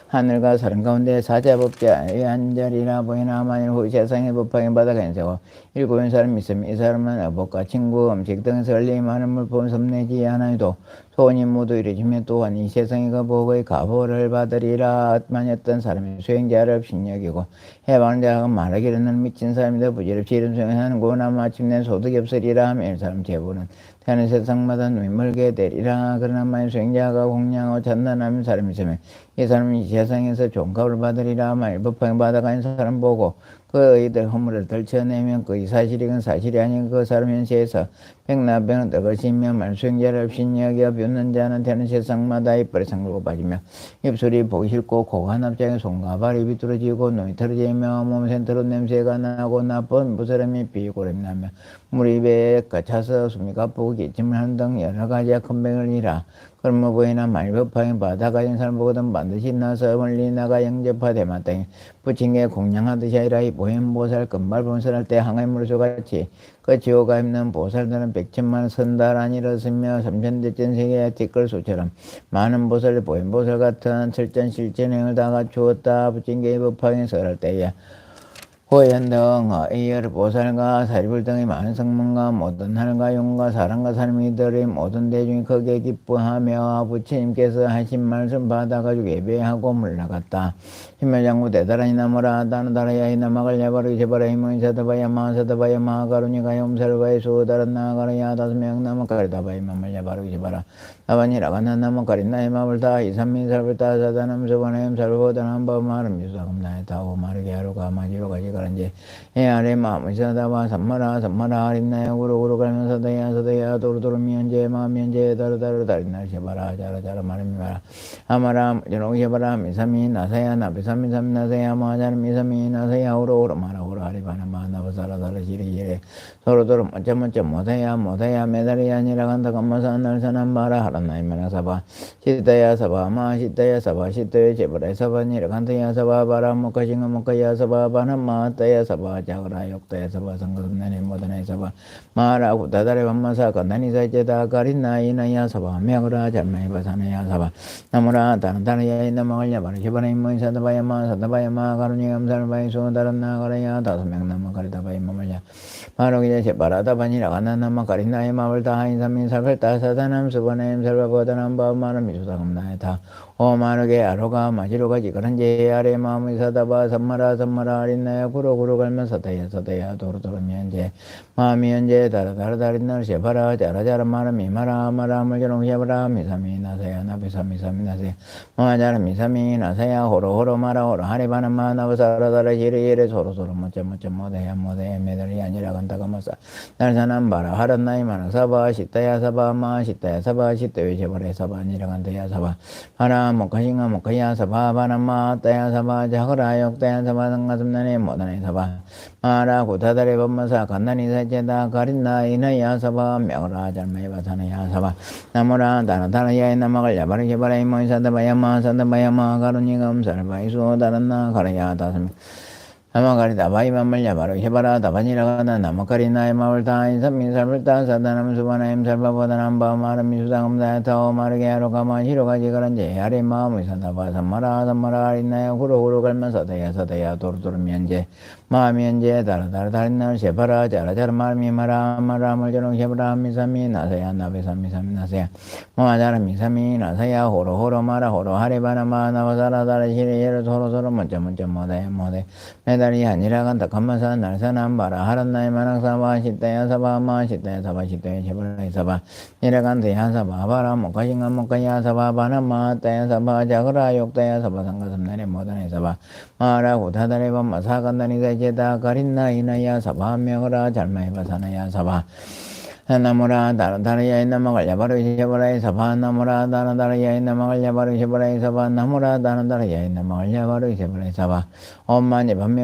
하늘과 사람 가운데 사자법자의 한 자리라. 보이나 만일 후 세상의 법화경 받아가 인세고 읽고 있는 사람이 있으면 이 사람은 어복과 친구 음식 등에서 흘리 많은 물품 섭내지 않아도 소원이 모두 이루어지며 또한 이 세상의 그 복의 가보를 받으리라. 만였던 사람이 수행자를 신여기고 해방하는 자가 말하기를 는 미친 사람이다 부질없이 이런 수행하는구나 마침내 소득이 없으리라 하며 이 사람 제보는 태어난 세상마다 눈이 멀게 되리라. 그러나 만일 수행자가 공양하고 찬단하는 사람이 있으면 이 사람이 이 세상에서 종갑을 받으리라. 만일 법화경 받아가는 사람 보고 그이들 허물을 덜쳐내면 그의 사실이건 사실이 아닌 그 사람 현세에서 백나병은 떠것이며 말수행자를 없이 여겨 뷰는 자는 되는 세상마다 이빨에 상글고 빠지며 입술이 보기 싫고 코가 납작해 손과 발이 비뚤어지고 눈이 털어지며 몸새 더러운 냄새가 나고 나쁜 무사람이 비고름이 나며 물이 배에 갇혀서 숨이 가쁘고 기침을 하는 등 여러 가지 큰 병을 일하. 그러므로 보이나 만일 법화경 받아가진 사람 보거든 반드시 나서 멀리 나가 영접하되 마땅히 부처님께 공양하듯이 아니라 이 보현보살 금발본설 할 때 항아리 무르소같이 그 지호가 있는 보살들은 백천만 선달안 일었으며 삼천대천 세계의 뒷걸수처럼 많은 보살 보현보살 같은 철전 실전행을 다 갖추었다. 부처님께 법화경 설할 때에 호연 등 이열 보살과 사리불 등의 많은 성문과 모든 하늘과 용과 사람과 사람이들의 모든 대중이 크게 기뻐하며 부처님께서 하신 말씀 받아가지고 예배하고 물러갔다. 힘멸장구 대다라니 나무라 다나다라야 이나마갈 야바르기 제바라 이모인 사다바야 마사다바야 마가루니가 염살바야 수다란 나가라야 다스명 나마가리다바야 마말 야바르기 제바라 아바니라가나 나마카리나의 마블다 이삼민 살불다 사다남 수바나임 살보다남 바마름 유사금나의 타오 마르게 하루가 마지로가 지가란지 에아레 마무시다바 삼마라 삼마라 아림나야 구루구루 갈면 사다야 사다야 도루도루 미연제 마미연제 다르다르 다리나 샤바라 자라자라 마름이마라 아마라 전홍 샤바라 미삼민 나사야 나비삼민 삼민 나사야 마자르 미삼민 나사야 오로오로 마라오로 하리바나 마나바사라다라 시리시리 서로도로 멋쩍멋쩍 못해야 메달이 아니라 간다 감마사 날사난 바라 하란나이 마나사바 시다야 사바 마 시다야 사바 시다야 제바라 사바 니라 간다야 사바 바라 목카싱가 목카야 사바 바나마 따야 사바 자그라 욕따야 사바 상가선나니 모다나이 사바 마라 구다다레 밤마사 간다니 사이제다 가린나이 나야 사바 메그라 잘마이 바사나야 사바 나무라 다른다라야 나마갈야 바라 시바라 임모이 사다바야마 가루니 감사르바이 소다란나 가라야 다섯명 나마 가리다바이 마말야 바로 기자 제바라다 바니라 가나나마 가린나이 마블다 하인삼민 살팔다 사다남 수바나임 살바보다남 바마람 미수다금나이 다 오마르게 아로가 마지로가 지그란제 아래 마음이 사다바 삼마라 아린나야 구로구로 갈면 사다야 도로도로 미연제 마음이 연제 다라다라다린날 셰바라 자라자라 마람이 마라 물겨롱 셰바라 미사미 나사야 나비사미 나사야 마자라 미사미 나사야 호로호로 마라 호로 하리바나 마나바사라다라 시리시리 소로소로 멋쩍멋쩍 모대야 메달이 아니라 간다가 마사 날사남 바라 하란나이 마나 사바 시타야 사바 마 시타야 사바 시타야 셰바라 사바 아니라 간다야 사바 하나 목카싱가 목카야 사바 바나마 따야 사바 자그라 욕따야 사바 상가슴나네 모다네 사바 마라 고타다레 법마사 간나니 사제다 가린나 이나야 사바 명라 잘마이 바사나야 사바 나무라 다나다나야 나마갈 야바르 셰바라 이모이 사다바야마 가루니 감살바이소 다란나 가라야 다스미 나마가리다 바이맘말야 바로 셰바라 다바니라가나 나마카리나의 마을다 인삼민 살불다 사다남 수바나임 살바보다남 바마람 미수당음다 타오 마르게 하로가마 히로가 지가란제 아래 마음의 사다바 삼마라 아린나야 후루후루 갈면 사다야 도루도루 미연제 마미연제 다라다라다린날 셰바라 자라자라 마름이 마라 물전홍 셰바라 미삼미 나사야 나베삼미 나사야 마자라 미삼미 나사야 호로호로 마라 호로 하리바나 마나바사라다라 시리예르 소로소로 먼저 모대 메달이 아니라 간다 감마사 날사남 바라 하란나이 마낙사바 시타야 사바 마 시타야 사바 시타야 셰바라이 사바 니라 간다야 사바 바라 목카싱가 목카야 사바 바나마 따야 사바 자그라 욕따야 사바 상가슴나네 모다네 사바 마라 고타다레 밤마사 간다니 사제다 가린나 이나야 사바 명어라 잘마이 바사나야 사바 나무라 다라다라야 나마갈 야바르 셰바라이 사바 나무라 다라다라야 나마갈 야바르 셰바라이 사바 나무라 다라다라야 나마갈 야바르 셰바라이 사바 엄마니 밤메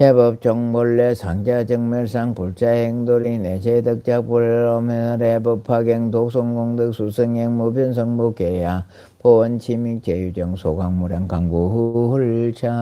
해법정몰래 상자정멸상 불자행돌이 내재덕작 불러면해 법화경 독성공덕 수성행 무변성무계야 보원치믹 제유정 소강무량 강구훌찰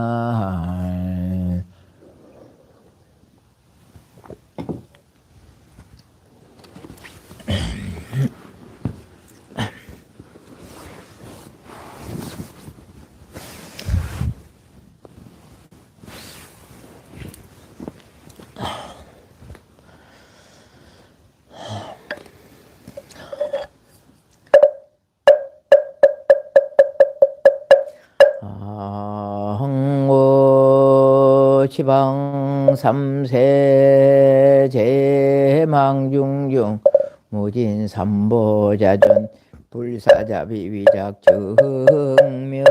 흥무 지방 삼세 제망중중 무진 삼보자전 불사자비 위작 증명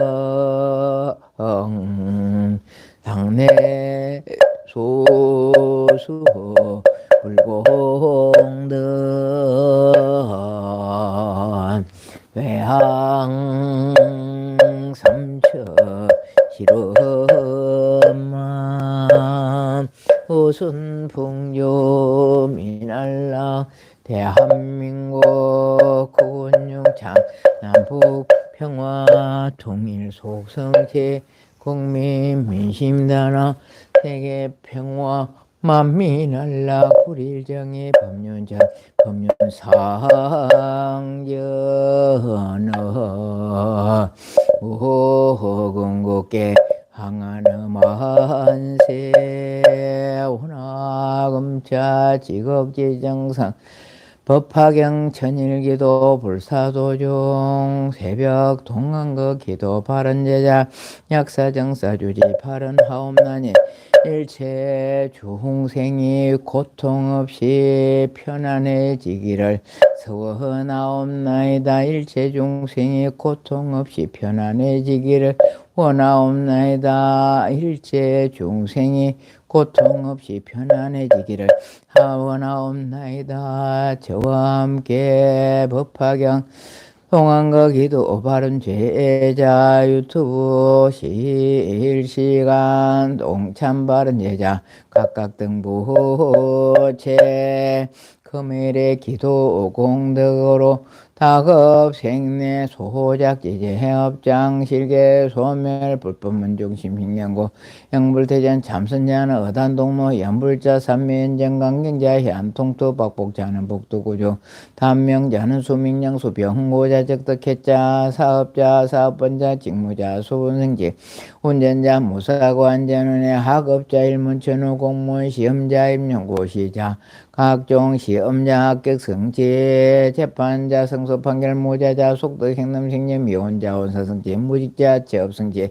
당내 소수 불공덕 외항 삼처 실험만 우순풍조 미날라 대한민국 군용창 남북 평화 통일 속성체 국민 민심단화 세계 평화 만민날라 불일정의 법륜자 법륜상전어 우호근국계 항하는 만세 운하금자 직업지정상 법화경 천일기도 불사도중 새벽 동안거 기도 바른제자 약사정사주지 바른하옵나니 일체 중생이 고통 없이 편안해지기를 서원하옵나이다. 일체 중생이 고통 없이 편안해지기를 원하옵나이다. 일체 중생이 고통 없이 편안해지기를 원하옵나이다. 저와 함께 법화경 동안거 기도 바른 제자 유튜브 실시간 동참 바른 제자 각각 등부채 금일의 기도 공덕으로 다급 생내 소작 지제 해업장 실계 소멸 불법문중 심신경고 영불대전 참선자는 어단동무 연불자 삼면전 강경자 현통투 박복자는 복두구조 단명자는 수명량수 병고자 적덕했자 사업자 사업번자 직무자 수분생지 운전자 무사고 안전운의 학업자 일문천후 공무원 시험자 임용고시자 각종 시험자 합격 성취 재판자 성소 판결 무자자 속덕 행남 생년 미혼자 원사 성취 무직자 취업 성취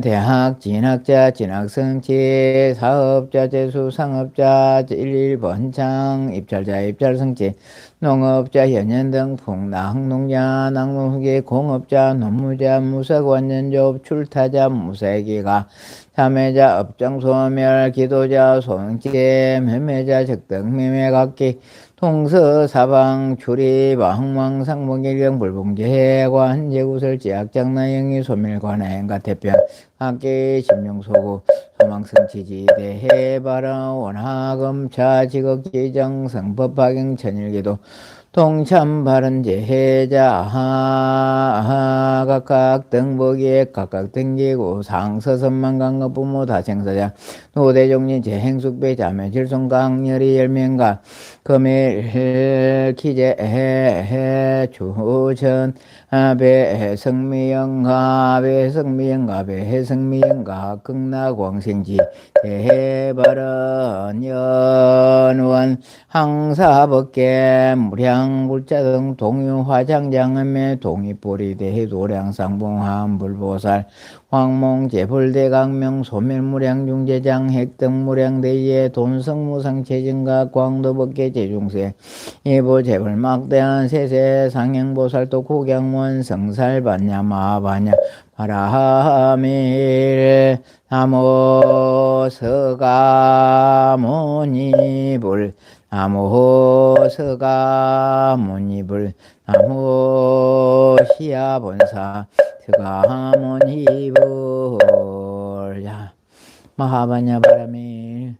대학 진학자 진학 성취 사업자 재수 상업자 11번창 입찰자 입찰 성취 농업자 현연 등 풍랑 농자 낙농후기 공업자 노무자 무사관연조업 출타자 무사기가 참여자 업장 소멸 기도자 소명제 매매자 적덕 매매각기 통서 사방 출입 항망상봉일경 불봉제 관제구설 제약장나영이 소멸관행가 대변 각기 심령소구 소망성취지대 해바라 원하검차 직업지정 성법화경 천일기도 동참 바른 제해자 각각 등보기에 각각 등기고 상서선만 강급 부모 다생사자 노대종리 제행숙배 자매 질손 강렬이 열명가 금일 기재 주천 배성미영가 배성미영가 배성미영가 극락광생지 대해바른 연원 항사법계 무량불자 등 동유화장장음의 동이뿌리 대도량상봉함 불보살 황몽제불대강명 소멸무량중제장 핵등무량대예 돈성무상체증가 광도법계 제중세 예보제불 막대한 세세 상행보살도 구경원 성살반야 마반야 바라밀 나모 서가모니불 나모 서가모니불 나모 시야본사 서가모니불 마하바냐 바라밀.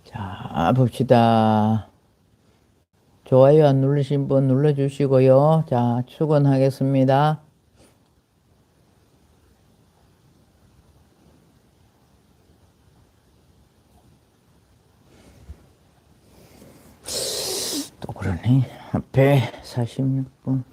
자, 봅시다. 좋아요 안 누르신 분 눌러주시고요. 자, 출근하겠습니다. 또 그러네. 앞에 46분.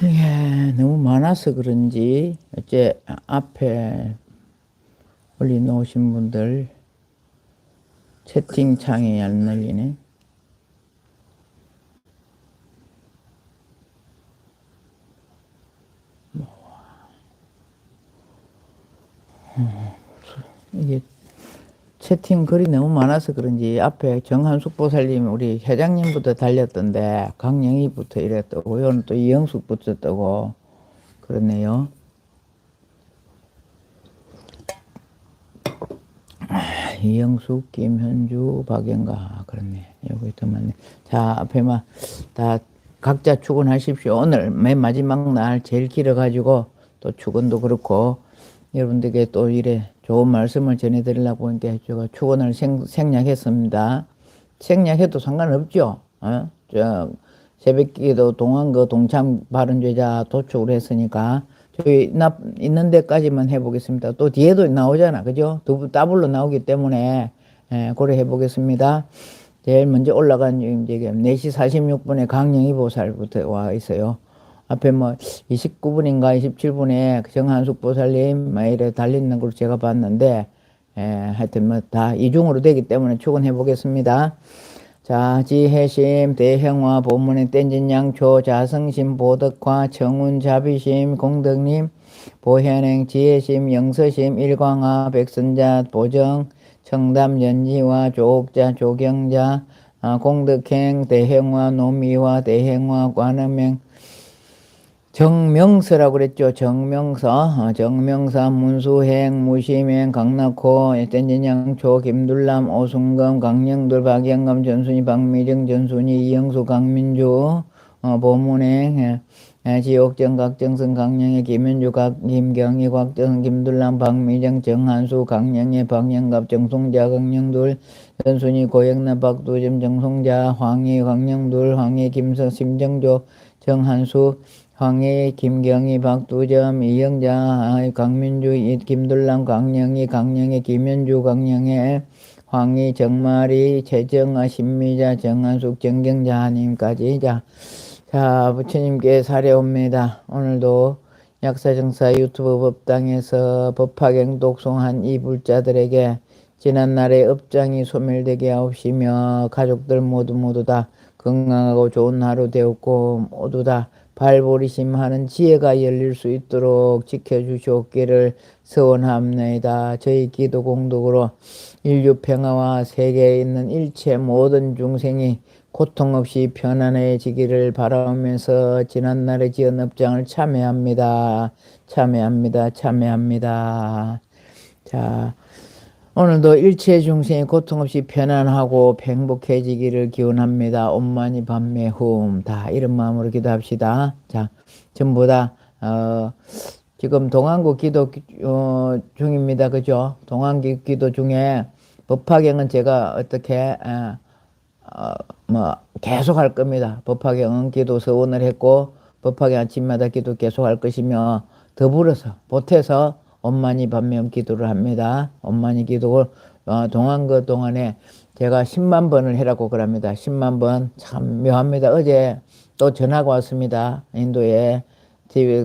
이게 너무 많아서 그런지 어째 앞에 올려놓으신 분들 채팅창이 안 열리네. 이게 채팅 글이 너무 많아서 그런지 앞에 정한숙 보살님 우리 회장님부터 달렸던데 강영희부터 이랬다고 오늘 또 이영숙부터 뜨고 그렇네요. 이영숙, 김현주, 박영가 그렇네. 여기 더 많네. 자 앞에만 다 각자 출근하십시오. 오늘 맨 마지막 날 제일 길어가지고 또 출근도 그렇고 여러분들께 또 이래 좋은 말씀을 전해드리려고 하니까 제가 축원을 생략했습니다. 생략해도 상관없죠. 저 새벽기도 동안그 동참 발언죄자 도축을 했으니까 저희 있는 데까지만 해보겠습니다. 또 뒤에도 나오잖아, 그죠? 더블로 나오기 때문에 고려 해보겠습니다. 제일 먼저 올라간 이제 4시 46분에 강영희 보살부터 와 있어요. 앞에 뭐 29분인가 27분에 정한숙 보살님 이래 달리는 걸 제가 봤는데 하여튼 뭐 다 이중으로 되기 때문에 출근해 보겠습니다. 자, 지혜심, 대형화, 본문의 땡진양초, 자성심, 보덕화, 청운, 자비심, 공덕님, 보현행, 지혜심, 영서심, 일광화, 백선자, 보정, 청담, 연지화, 조옥자, 조경자, 공덕행, 대형화, 노미화, 대행화, 관음행, 정명서라고 그랬죠. 정명서, 정명서, 문수행, 무심행, 강낙호, 땡진양초, 김둘람, 오순금, 강영돌, 박영감, 전순이, 박미정, 전순이, 이영수, 강민주, 보문행, 지옥정, 각정승, 강영애, 김현주, 김경희, 곽정, 김둘람, 박미정, 정한수, 강영애, 박영갑, 정송자, 강영돌, 전순이, 고영남, 박두점, 정송자, 황희, 강영돌, 황희, 김석, 심정조, 정한수, 황희, 김경희, 박두점, 이영자, 강민주, 김둘람, 강영희, 강영애, 김현주, 강영애, 황희, 정마리, 최정아, 신미자, 정한숙, 정경자, 하님까지. 자, 부처님께 사례옵니다. 오늘도 약사정사 유튜브 법당에서 법화경 독송한 이 불자들에게 지난날의 업장이 소멸되게 하옵시며 가족들 모두 다 건강하고 좋은 하루 되었고 모두 다 발보리심하는 지혜가 열릴 수 있도록 지켜주시옵기를 서원합니다. 저희 기도 공덕으로 인류 평화와 세계에 있는 일체 모든 중생이 고통 없이 편안해지기를 바라면서 지난날의 지은 업장을 참회합니다. 참회합니다. 자, 오늘도 일체 중생이 고통 없이 편안하고 행복해지기를 기원합니다. 엄만이 밤매훔 다 이런 마음으로 기도합시다. 자, 전부 다 지금 동안국 기도 중입니다. 그죠? 동안국 기도 중에 법화경은 제가 어떻게 뭐 계속 할 겁니다. 법화경은 기도 서원을 했고 법화경 아침마다 기도 계속 할 것이며 더불어서 보태서 엄마니 반면 기도를 합니다. 엄마니 기도를 동안 동안에 제가 10만 번을 해라고 그럽니다. 10만 번 참 묘합니다. 어제 또 전화가 왔습니다. 인도에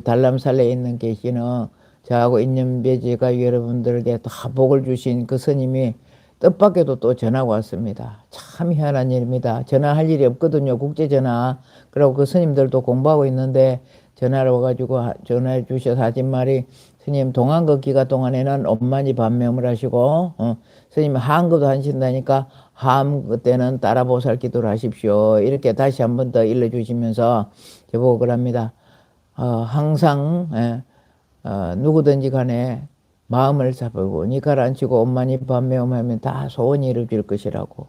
달람살레에 있는 계시는 저하고 인연배제가 여러분들에게 다 복을 주신 그 스님이 뜻밖에도 또 전화가 왔습니다. 참 희한한 일입니다. 전화할 일이 없거든요. 국제전화. 그리고 그 스님들도 공부하고 있는데 전화를 와가지고 전화해 주셔서 하신 말이 스님 동안거 기가 동안에는 엄마니 반명을 하시고 스님 한거도 하신다니까 함 때는 따라보살 기도를 하십시오. 이렇게 다시 한 번 더 일러주시면서 저보고 그럽니다. 항상 누구든지 간에 마음을 잡고 니 가라앉히고 엄마니 반매음하면 다 소원이 이루어질 것이라고.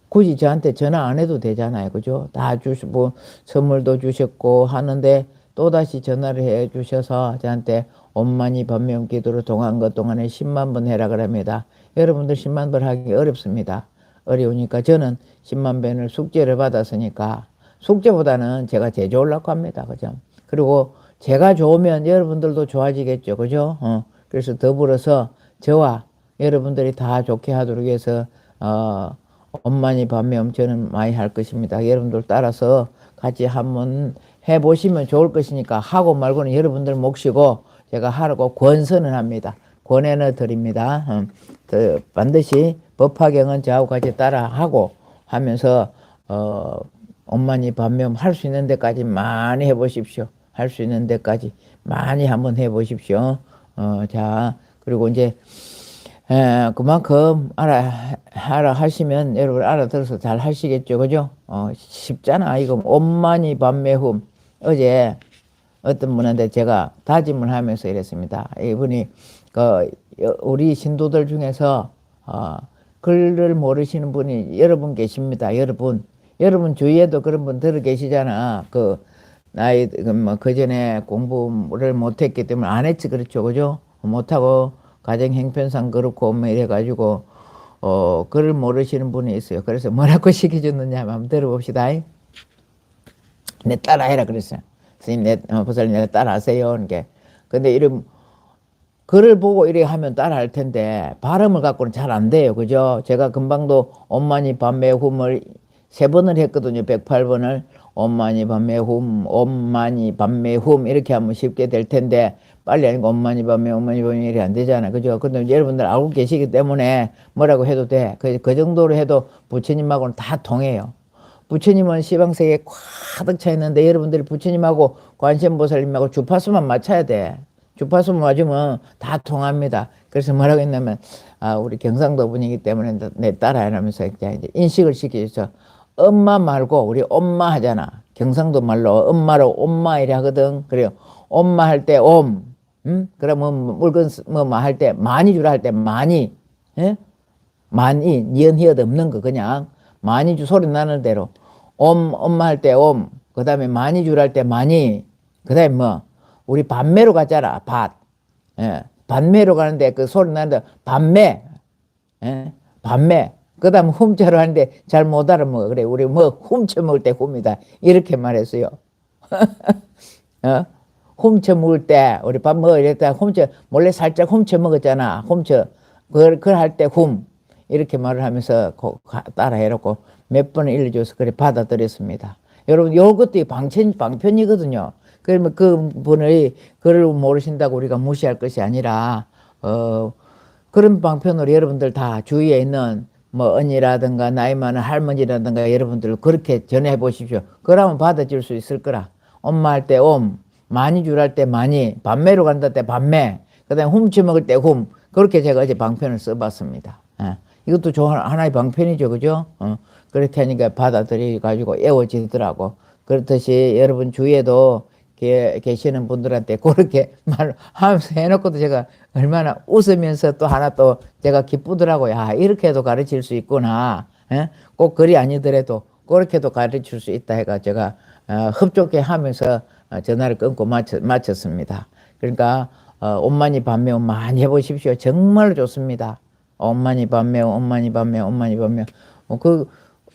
굳이 저한테 전화 안 해도 되잖아요. 그죠? 다 주시고 선물도 주셨고 하는데 또다시 전화를 해 주셔서 저한테 엄마니 반매음 기도를 동안 것 동안에 10만 번 해라 그럽니다. 여러분들 10만 번 하기 어렵습니다. 어려우니까 저는 10만 번을 숙제를 받았으니까 숙제보다는 제가 제일 좋으려고 합니다. 그죠? 그리고 제가 좋으면 여러분들도 좋아지겠죠. 그죠? 그래서 더불어서 저와 여러분들이 다 좋게 하도록 해서 엄마니 반면 저는 많이 할 것입니다. 여러분들 따라서 같이 한번 해보시면 좋을 것이니까 하고 말고는 여러분들 몫이고 제가 하라고 권선을 합니다. 권해는 드립니다. 반드시 법화경은 저하고 같이 따라 하고 하면서 엄마니 반면 할 수 있는 데까지 많이 해보십시오. 할 수 있는 데까지 많이 한번 해보십시오. 자, 그리고 이제, 그만큼 알아 하시면 여러분 알아들어서 잘 하시겠죠. 그죠? 쉽잖아. 이거 엄마니 반매흠. 어제 어떤 분한테 제가 다짐을 하면서 이랬습니다. 이분이, 우리 신도들 중에서, 글을 모르시는 분이 여러분 계십니다. 여러분 주위에도 그런 분 들어 계시잖아. 나이, 그 전에 공부를 못했기 때문에 안 했지, 그렇죠. 그죠? 못하고, 가정 형편상 그렇고, 뭐 이래가지고, 글을 모르시는 분이 있어요. 그래서 뭐라고 시켜줬느냐, 한번 들어봅시다. 내 따라해라, 그랬어요. 스님, 보살님, 내 따라하세요. 그러니까. 근데 이런, 글을 보고 이래 하면 따라할 텐데, 발음을 갖고는 잘 안 돼요. 그죠? 제가 금방도 엄마니 밤매훔을 3번을 했거든요. 108번을. 엄마니 밤매훔, 엄마니 밤매훔 이렇게 하면 쉽게 될 텐데 빨리 아니고 엄마니 밤매 엄마니 밤매 이래 안 되잖아. 그죠? 근데 여러분들 알고 계시기 때문에 뭐라고 해도 돼. 그 정도로 해도 부처님하고는 다 통해요. 부처님은 시방세계에 가득 차 있는데 여러분들이 부처님하고 관세음보살님하고 주파수만 맞춰야 돼. 주파수만 맞으면 다 통합니다. 그래서 뭐라고 했냐면 우리 경상도 분이기 때문에 내 따라해 라면서 이제 인식을 시켜줘서 엄마 말고 우리 엄마 하잖아. 경상도 말로 엄마로 엄마 이래 하거든. 그래요. 엄마 할 때 그러면 물건 할 때 많이 주라 할 때 많이. 예? 많이 니은히읗 없는 거 그냥 많이 주 소리 나는 대로 엄마 할 때 그다음에 많이 주라 할 때 많이. 그다음에 우리 반매로 갔잖아. 예. 반매로 가는데 그 소리 나는데 반매. 예? 반매. 그 다음 훔쳐로 하는데 잘 못 알아먹어. 그래, 우리 훔쳐 먹을 때 훔이다. 이렇게 말했어요. 훔쳐 먹을 때, 우리 밥 먹을 때 몰래 살짝 훔쳐 먹었잖아. 그걸 할 때 이렇게 말을 하면서 따라 해놓고 몇 번을 일러줘서 그래 받아들였습니다. 여러분, 이것도 방편이거든요. 그러면 그 분의 그걸 모르신다고 우리가 무시할 것이 아니라, 그런 방편으로 여러분들 다 주위에 있는 언니라든가 나이 많은 할머니라든가 여러분들 그렇게 전해 보십시오. 그러면 받아줄 수 있을 거라. 엄마 할 때 많이 주랄 때 많이, 반매로 간다 때 반매, 그 다음에 훔쳐 먹을 때 그렇게 제가 어제 방편을 써봤습니다. 이것도 하나의 방편이죠. 그죠? 그렇게 하니까 받아들여가지고 애워지더라고. 그렇듯이 여러분 주위에도 계시는 분들한테 그렇게 말하면서 해놓고도 제가 얼마나 웃으면서 또 하나 또 제가 기쁘더라고요. 이렇게 해도 가르칠 수 있구나. 꼭 글이 아니더라도 그렇게도 가르칠 수 있다 해가 제가 흡족해 하면서 전화를 끊고 마쳤습니다. 그러니까 엄마니 반매운 많이 해보십시오. 정말 좋습니다. 엄마니 반매운, 엄마니 반매운, 엄마니 반매운.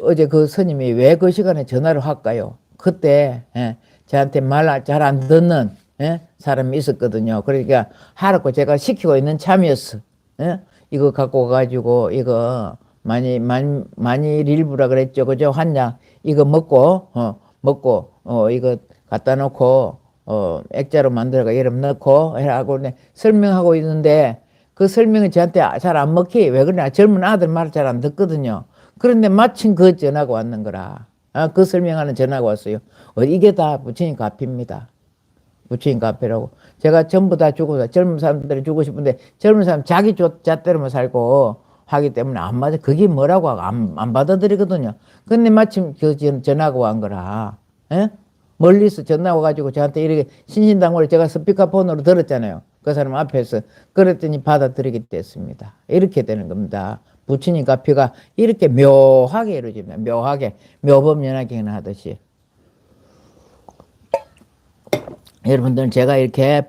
어제 그 스님이 왜 그 시간에 전화를 할까요? 그때 저한테 말 잘 안 듣는 사람이 있었거든요. 그러니까 하라고 제가 시키고 있는 참이었어. 이거 갖고 가지고 이거 많이 릴부라 그랬죠. 그죠? 한 장 이거 먹고 이거 갖다 놓고 액자로 만들어가 이름 넣고 해라고 설명하고 있는데 그 설명이 저한테 잘 안 먹히. 왜 그러냐? 젊은 아들 말 잘 안 듣거든요. 그런데 마침 그 전화가 왔는 거라. 그 설명하는 전화가 왔어요. 이게 다 부처님 가피입니다. 부처님 가피라고. 제가 전부 다 죽어서 젊은 사람들이 주고 싶은데 젊은 사람 자기 잣대로만 살고 하기 때문에 안 맞아. 그게 뭐라고 하고 안 받아들이거든요. 근데 마침 그 전화가 온 거라. 멀리서 전화 와가지고 저한테 이렇게 신신당부를 제가 스피커폰으로 들었잖아요. 그 사람 앞에서. 그랬더니 받아들이게 됐습니다. 이렇게 되는 겁니다. 부처님 가피가 이렇게 묘하게 이루어집니다. 묘하게. 묘법연화경을 하듯이. 여러분들은 제가 이렇게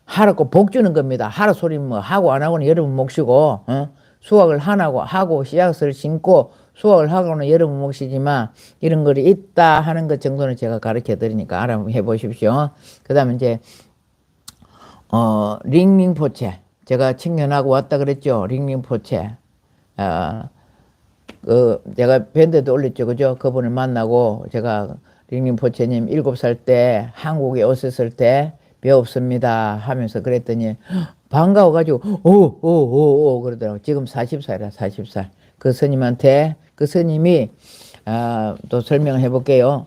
하라고 복 주는 겁니다. 하라 소리 뭐 하고 안 하고는 여러분 몫이고 수학을 하고 씨앗을 심고 수학을 하고는 여러분 몫이지만 이런 글이 있다 하는 것 정도는 제가 가르쳐 드리니까 알아해 보십시오. 그 다음에 이제 링링포체 제가 청년하고 왔다 그랬죠. 링링포체 제가 밴드도 올렸죠. 그죠? 그분을 만나고 제가 링링포체님 7살 때 한국에 오셨을 때 배웠습니다 하면서 그랬더니 반가워가지고 오 그러더라고. 지금 40살이라 40살. 그 스님한테 그 스님이 또 설명을 해볼게요.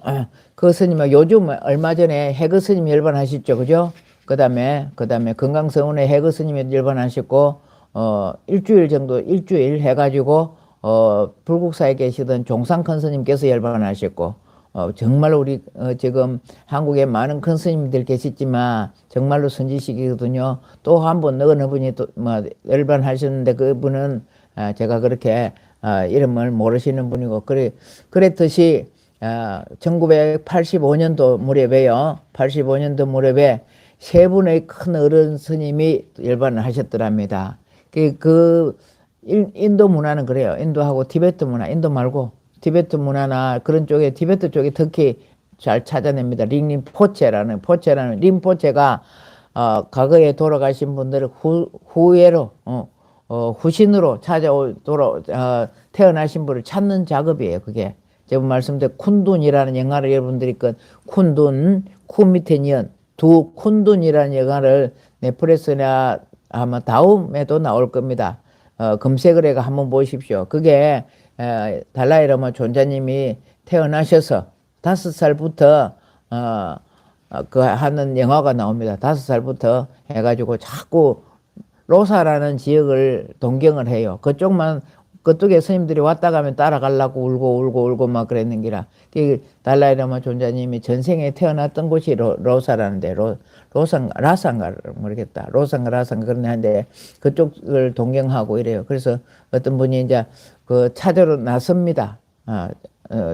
그 스님은 요즘 얼마 전에 해그 스님 열반하셨죠. 그죠? 그 다음에 건강성운의 해그 스님이 열반하셨고 일주일 해가지고 불국사에 계시던 종상 큰 스님께서 열반하셨고 정말로 우리 지금 한국에 많은 큰 스님들 계시지만 정말로 선지식이거든요. 또 한 분 어느 분이 또 뭐 열반하셨는데 그분은 제가 그렇게 이름을 모르시는 분이고 그랬듯이 1985년도 무렵에요. 85년도 무렵에 세 분의 큰 어른 스님이 열반을 하셨더랍니다. 인도 문화는 그래요. 인도하고 티베트 문화, 인도 말고 티베트 문화나 그런 쪽에, 티베트 쪽에 특히 잘 찾아냅니다. 링포체라는 림포체가, 과거에 돌아가신 분들을 후예로, 후신으로 태어나신 분을 찾는 작업이에요. 그게. 제가 말씀드린 쿤둔이라는 영화를 여러분들이 쿤둔, 쿠 밑에 니은, 두 쿤둔이라는 영화를 넷플릭스나 아마 다음에도 나올 겁니다. 검색을 해가 한번 보십시오. 그게 달라이라마 존자님이 태어나셔서 5살부터 그 하는 영화가 나옵니다. 5살부터 해가지고 자꾸 로사라는 지역을 동경을 해요. 그쪽에 스님들이 왔다 가면 따라가려고 울고 막 그랬는 기라. 달라이라마 존자님이 전생에 태어났던 곳이 로사라는데, 라산가 모르겠다. 로산가 라산가 그런 데인데 그쪽을 동경하고 이래요. 그래서 어떤 분이 이제 그 찾아러 나섭니다.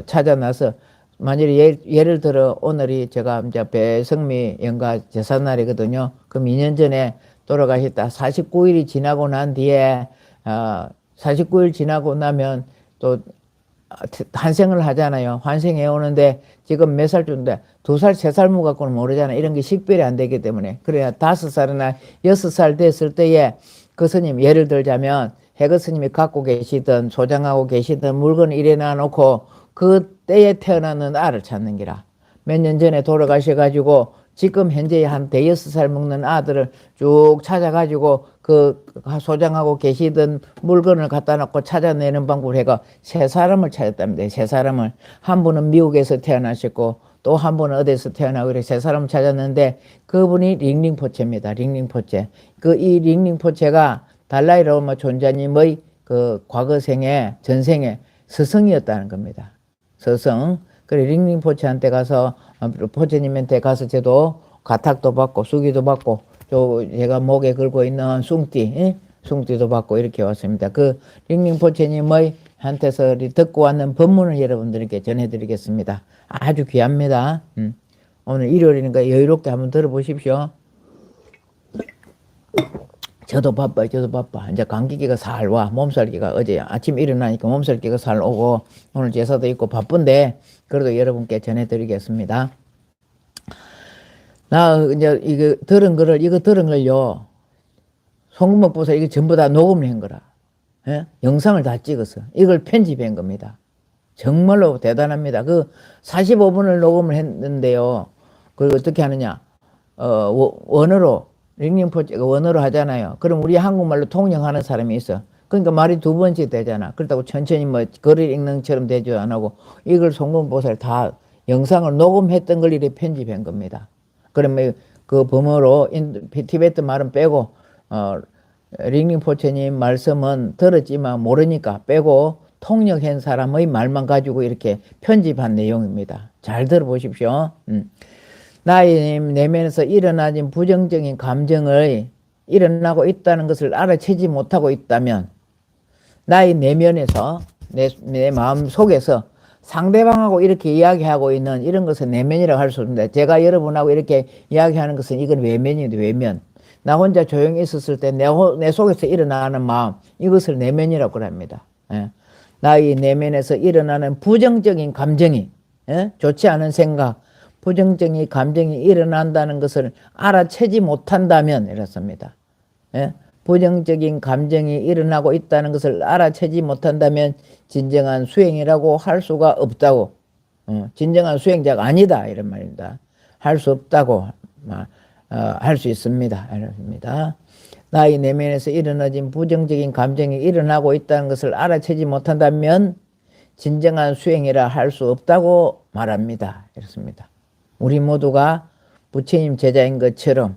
찾아 나서 만일에 예를 들어 오늘이 제가 이제 배성미 영가 제삿날이거든요. 그럼 2년 전에 돌아가셨다. 49일이 지나고 난 뒤에 49일 지나고 나면 또 환생을 하잖아요. 환생해 오는데 지금 몇 살쯤인데 2살, 3살 무 갖고는 모르잖아요. 이런 게 식별이 안 되기 때문에. 그래야 5살이나 6살 됐을 때에 그 스님, 예를 들자면 해그 스님이 갖고 계시던, 소장하고 계시던 물건을 이래 놔놓고 그때에 태어나는 알을 찾는 기라. 몇 년 전에 돌아가셔가지고 지금 현재 한 5살 먹는 아들을 쭉 찾아가지고 그 소장하고 계시던 물건을 갖다 놓고 찾아내는 방법을 해가 세 사람을 찾았답니다. 세 사람을. 한 분은 미국에서 태어나셨고 또 한 분은 어디서 태어나고 그래 세 사람을 찾았는데 그분이 링링포체입니다. 링링포체. 이 링링포체가 달라이라마 존자님의 그 과거생에 전생에 스승이었다는 겁니다. 스승. 그래 링링포체한테 가서 포체님한테 가서 저도 가탁도 받고 수기도 받고 제가 목에 걸고 있는 숭띠도 받고 이렇게 왔습니다. 그 링링포체님의 한테서 듣고 왔는 법문을 여러분들에게 전해드리겠습니다. 아주 귀합니다. 오늘 일요일이니까 여유롭게 한번 들어보십시오. 저도 바빠요. 저도 바빠. 이제 감기기가 살 와. 몸살기가 어제 아침 일어나니까 몸살기가 살 오고 오늘 제사도 있고 바쁜데 그래도 여러분께 전해드리겠습니다. 나 이제 이거 들은 걸요. 송금목보살 이거 전부 다 녹음을 한 거라. 예? 영상을 다 찍었어. 이걸 편집한 겁니다. 정말로 대단합니다. 그 45분을 녹음을 했는데요. 그걸 어떻게 하느냐. 원어로, 링링포즈가 원어로 하잖아요. 그럼 우리 한국말로 통역하는 사람이 있어. 그러니까 말이 두 번째 되잖아. 그렇다고 천천히 뭐 글을 읽는 처럼 되죠. 안 하고 이걸 송금보살 다 영상을 녹음했던 걸 이렇게 편집한 겁니다. 그러면 그 범어로 티베트 말은 빼고, 링링포체님 말씀은 들었지만 모르니까 빼고 통역한 사람의 말만 가지고 이렇게 편집한 내용입니다. 잘 들어보십시오. 나의 내면에서 일어나진 부정적인 감정을 일어나고 있다는 것을 알아채지 못하고 있다면 나의 내면에서 내 마음 속에서 상대방하고 이렇게 이야기하고 있는 이런 것은 내면이라고 할 수 없습니다. 제가 여러분하고 이렇게 이야기하는 것은 이건 외면이에요. 외면. 나 혼자 조용히 있었을 때 내 속에서 일어나는 마음, 이것을 내면이라고 합니다. 예. 나의 내면에서 일어나는 부정적인 감정이, 예? 좋지 않은 생각, 부정적인 감정이 일어난다는 것을 알아채지 못한다면 이렇습니다. 예? 부정적인 감정이 일어나고 있다는 것을 알아채지 못한다면 진정한 수행이라고 할 수가 없다고, 진정한 수행자가 아니다 이런 말입니다. 할 수 없다고 할 수 있습니다. 이렇습니다. 나의 내면에서 일어나진 부정적인 감정이 일어나고 있다는 것을 알아채지 못한다면 진정한 수행이라 할 수 없다고 말합니다. 이렇습니다. 우리 모두가 부처님 제자인 것처럼,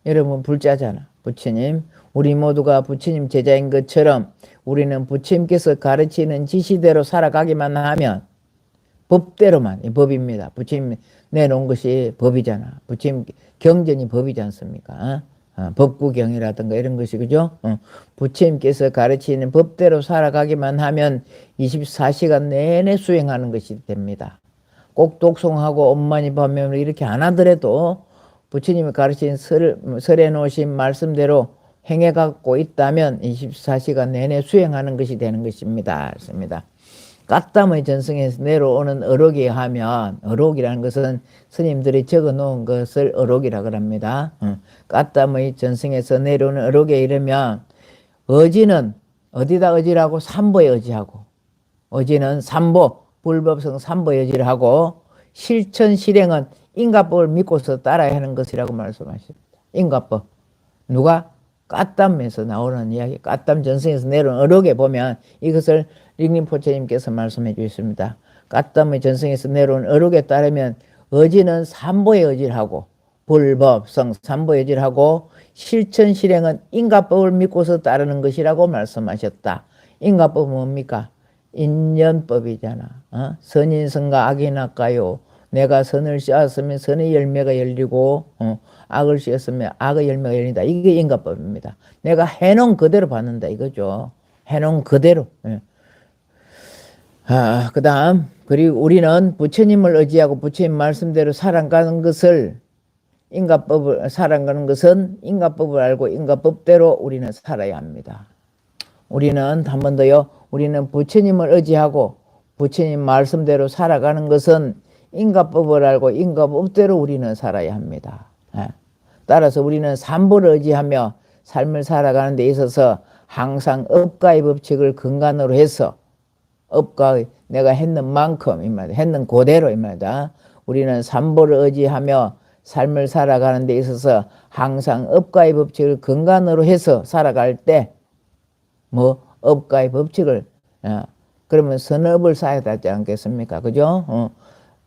여러분 불자잖아. 부처님, 우리 모두가 부처님 제자인 것처럼 우리는 부처님께서 가르치는 지시대로 살아가기만 하면, 법대로만, 이 법입니다. 부처님 내놓은 것이 법이잖아. 부처님 경전이 법이지 않습니까? 법구경이라든가 이런 것이, 그죠? 부처님께서 가르치는 법대로 살아가기만 하면 24시간 내내 수행하는 것이 됩니다. 꼭 독송하고 엄마니 반면으로 이렇게 안 하더라도 부처님이 가르친 설해 놓으신 말씀대로 행해 갖고 있다면 24시간 내내 수행하는 것이 되는 것입니다. 그렇습니다. 까땀의 전승에서 내려오는 어록에 하면, 어록이라는 것은 스님들이 적어 놓은 것을 어록이라고 합니다. 까땀의 전승에서 내려오는 어록에 이르면 어지는 어디다 의지하고 삼보에 의지하고, 어지는 삼보, 불법성 삼보에 의지를 하고, 실천 실행은 인가법을 믿고서 따라야 하는 것이라고 말씀하십니다. 인가법. 누가? 까땀에서 나오는 이야기, 까땀 전승에서 내려온 어록에 보면 이것을 링림포체님께서 말씀해 주셨습니다. 까땀의 전승에서 내려온 어록에 따르면 의지는 삼보에 의지를 하고, 불법성 삼보에 의지를 하고, 실천 실행은 인가법을 믿고서 따르는 것이라고 말씀하셨다. 인가법은 뭡니까? 인연법이잖아. 선인선과 악인할까요? 내가 선을 씨앗으면 선의 열매가 열리고, 악을 씨앗으면 악의 열매가 열린다. 이게 인가법입니다. 내가 해놓은 그대로 받는다 이거죠. 해놓은 그대로. 그 다음, 그리고 우리는 부처님을 의지하고 부처님 말씀대로 살아가는 것을, 인가법을 살아가는 것은 인가법을 알고 인가법대로 우리는 살아야 합니다. 우리는 한 번 더요. 우리는 부처님을 의지하고 부처님 말씀대로 살아가는 것은 인가법을 알고 인가법대로 우리는 살아야 합니다. 따라서 우리는 삼보를 의지하며 삶을 살아가는 데 있어서 항상 업가의 법칙을 근간으로 해서, 업가의 내가 했는 만큼, 이 말이다. 했는 그대로, 이 말이다. 우리는 삼보를 의지하며 삶을 살아가는 데 있어서 항상 업가의 법칙을 근간으로 해서 살아갈 때, 업가의 법칙을, 그러면 선업을 쌓아야 되지 않겠습니까? 그죠?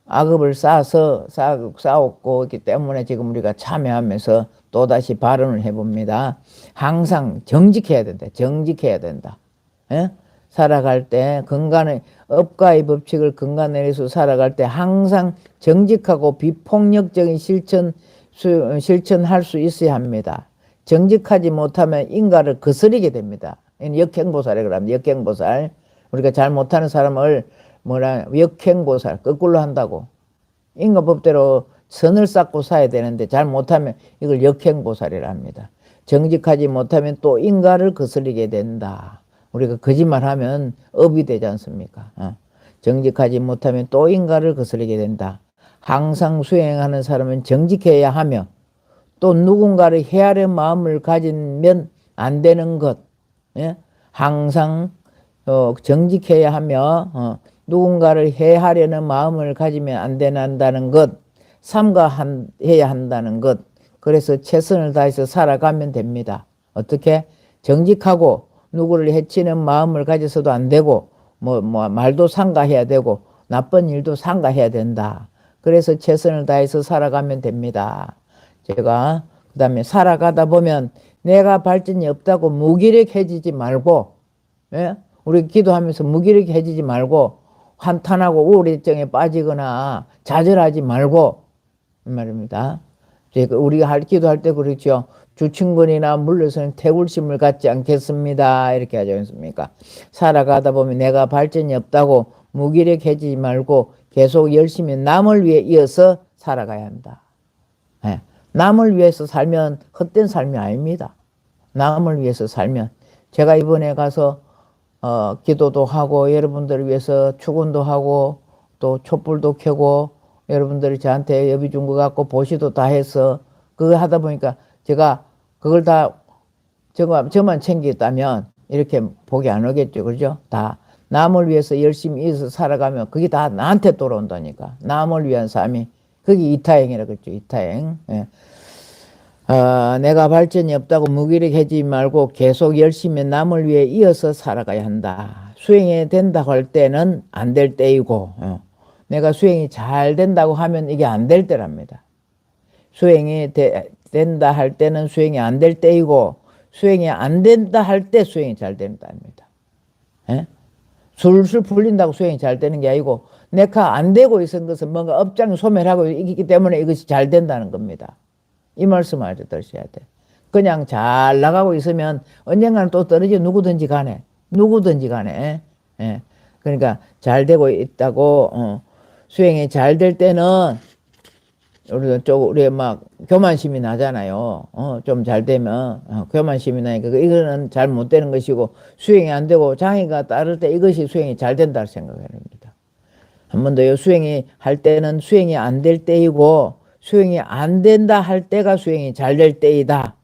악업을 쌓았고 있기 때문에 지금 우리가 참여하면서 또다시 발언을 해봅니다. 항상 정직해야 된다. 정직해야 된다. 살아갈 때 근간의 업가의 법칙을 근간에 해서 살아갈 때 항상 정직하고 비폭력적인 실천할 수 있어야 합니다. 정직하지 못하면 인가를 거스르게 됩니다. 역행보살이라고 합니다. 역행보살. 우리가 잘 못하는 사람을 역행보살, 거꾸로 한다고. 인가법대로 선을 쌓고 사야 되는데 잘 못하면 이걸 역행보살이라 합니다. 정직하지 못하면 또 인가를 거스르게 된다. 우리가 거짓말하면 업이 되지 않습니까? 정직하지 못하면 또 인가를 거스르게 된다. 항상 수행하는 사람은 정직해야 하며 또 누군가를 해하려 마음을 가지면 안 되는 것. 예? 항상 정직해야 하며 누군가를 해하려는 마음을 가지면 안 된다는 것. 삼가해야 한다는 것. 그래서 최선을 다해서 살아가면 됩니다. 어떻게? 정직하고 누구를 해치는 마음을 가져서도 안 되고 말도 삼가해야 되고 나쁜 일도 삼가해야 된다. 그래서 최선을 다해서 살아가면 됩니다. 제가 그 다음에 살아가다 보면 내가 발전이 없다고 무기력해지지 말고, 예? 우리 기도하면서 무기력해지지 말고 한탄하고 우울증에 빠지거나 좌절하지 말고 이 말입니다. 우리가 기도할 때 그렇죠. 주충곤이나 물러서는 태굴심을 갖지 않겠습니다. 이렇게 하지 않습니까? 살아가다 보면 내가 발전이 없다고 무기력해지지 말고 계속 열심히 남을 위해 이어서 살아가야 한다. 예. 남을 위해서 살면 헛된 삶이 아닙니다. 남을 위해서 살면 제가 이번에 가서 기도도 하고 여러분들을 위해서 축원도 하고 또 촛불도 켜고 여러분들이 저한테 여비 준 것 같고 보시도 다 해서 그거 하다 보니까 제가 그걸 다 저만 챙겼다면 이렇게 복이 안 오겠죠. 그죠? 다 남을 위해서 열심히 있어서 살아가면 그게 다 나한테 돌아온다니까. 남을 위한 삶이. 그게 이타행이라고 그랬죠. 이타행. 예. 내가 발전이 없다고 무기력해지지 말고 계속 열심히 남을 위해 이어서 살아가야 한다. 수행이 된다고 할 때는 안 될 때이고 내가 수행이 잘 된다고 하면 이게 안 될 때랍니다. 수행이 된다 할 때는 수행이 안 될 때이고 수행이 안 된다 할 때 수행이 잘 된답니다. 예? 술술 풀린다고 수행이 잘 되는 게 아니고 내가 안 되고 있는 것은 뭔가 업장 소멸하고 있기 때문에 이것이 잘 된다는 겁니다. 이 말씀을 알아들으셔야 돼. 그냥 잘 나가고 있으면 언젠가는 또 떨어져 누구든지 간에. 예. 그러니까 잘 되고 있다고 수행이 잘 될 때는 우리 막 교만심이 나잖아요. 좀 잘 되면 교만심이 나니까 이거는 잘 못 되는 것이고 수행이 안 되고 장애가 따를 때 이것이 수행이 잘 된다고 생각해야 됩니다. 한 번 더요. 수행이 할 때는 수행이 안 될 때이고 수행이 안 된다 할 때가 수행이 잘 될 때이다.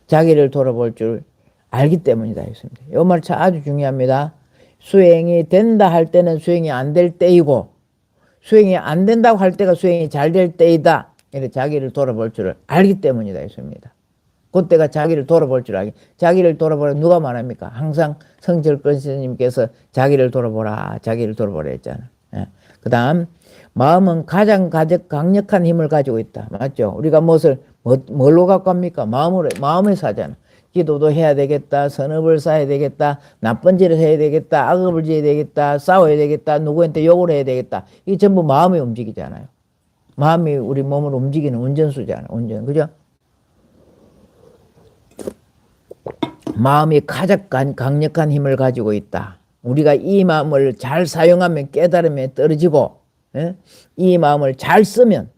자기를 돌아볼 줄 알기 때문이다 했습니다. 이 말 참 아주 중요합니다. 수행이 된다 할 때는 수행이 안 될 때이고 수행이 안 된다고 할 때가 수행이 잘 될 때이다. 이렇게 자기를 돌아볼 줄 알기 때문이다 했습니다. 그때가 자기를 돌아볼 줄 알기. 자기를 돌아보라 누가 말합니까? 항상 성철권 스님께서 자기를 돌아보라 했잖아. 예. 그 다음 마음은 가장 강력한 힘을 가지고 있다. 맞죠? 우리가 뭘로 갖고 합니까? 마음에서 하잖아. 기도도 해야 되겠다. 선업을 쌓아야 되겠다. 나쁜 짓을 해야 되겠다. 악업을 지어야 되겠다. 싸워야 되겠다. 누구한테 욕을 해야 되겠다. 이게 전부 마음이 움직이잖아요. 마음이 우리 몸을 움직이는 운전수잖아. 그죠? 마음이 가장 강력한 힘을 가지고 있다. 우리가 이 마음을 잘 사용하면 깨달음에 떨어지고 이 마음을 잘 쓰면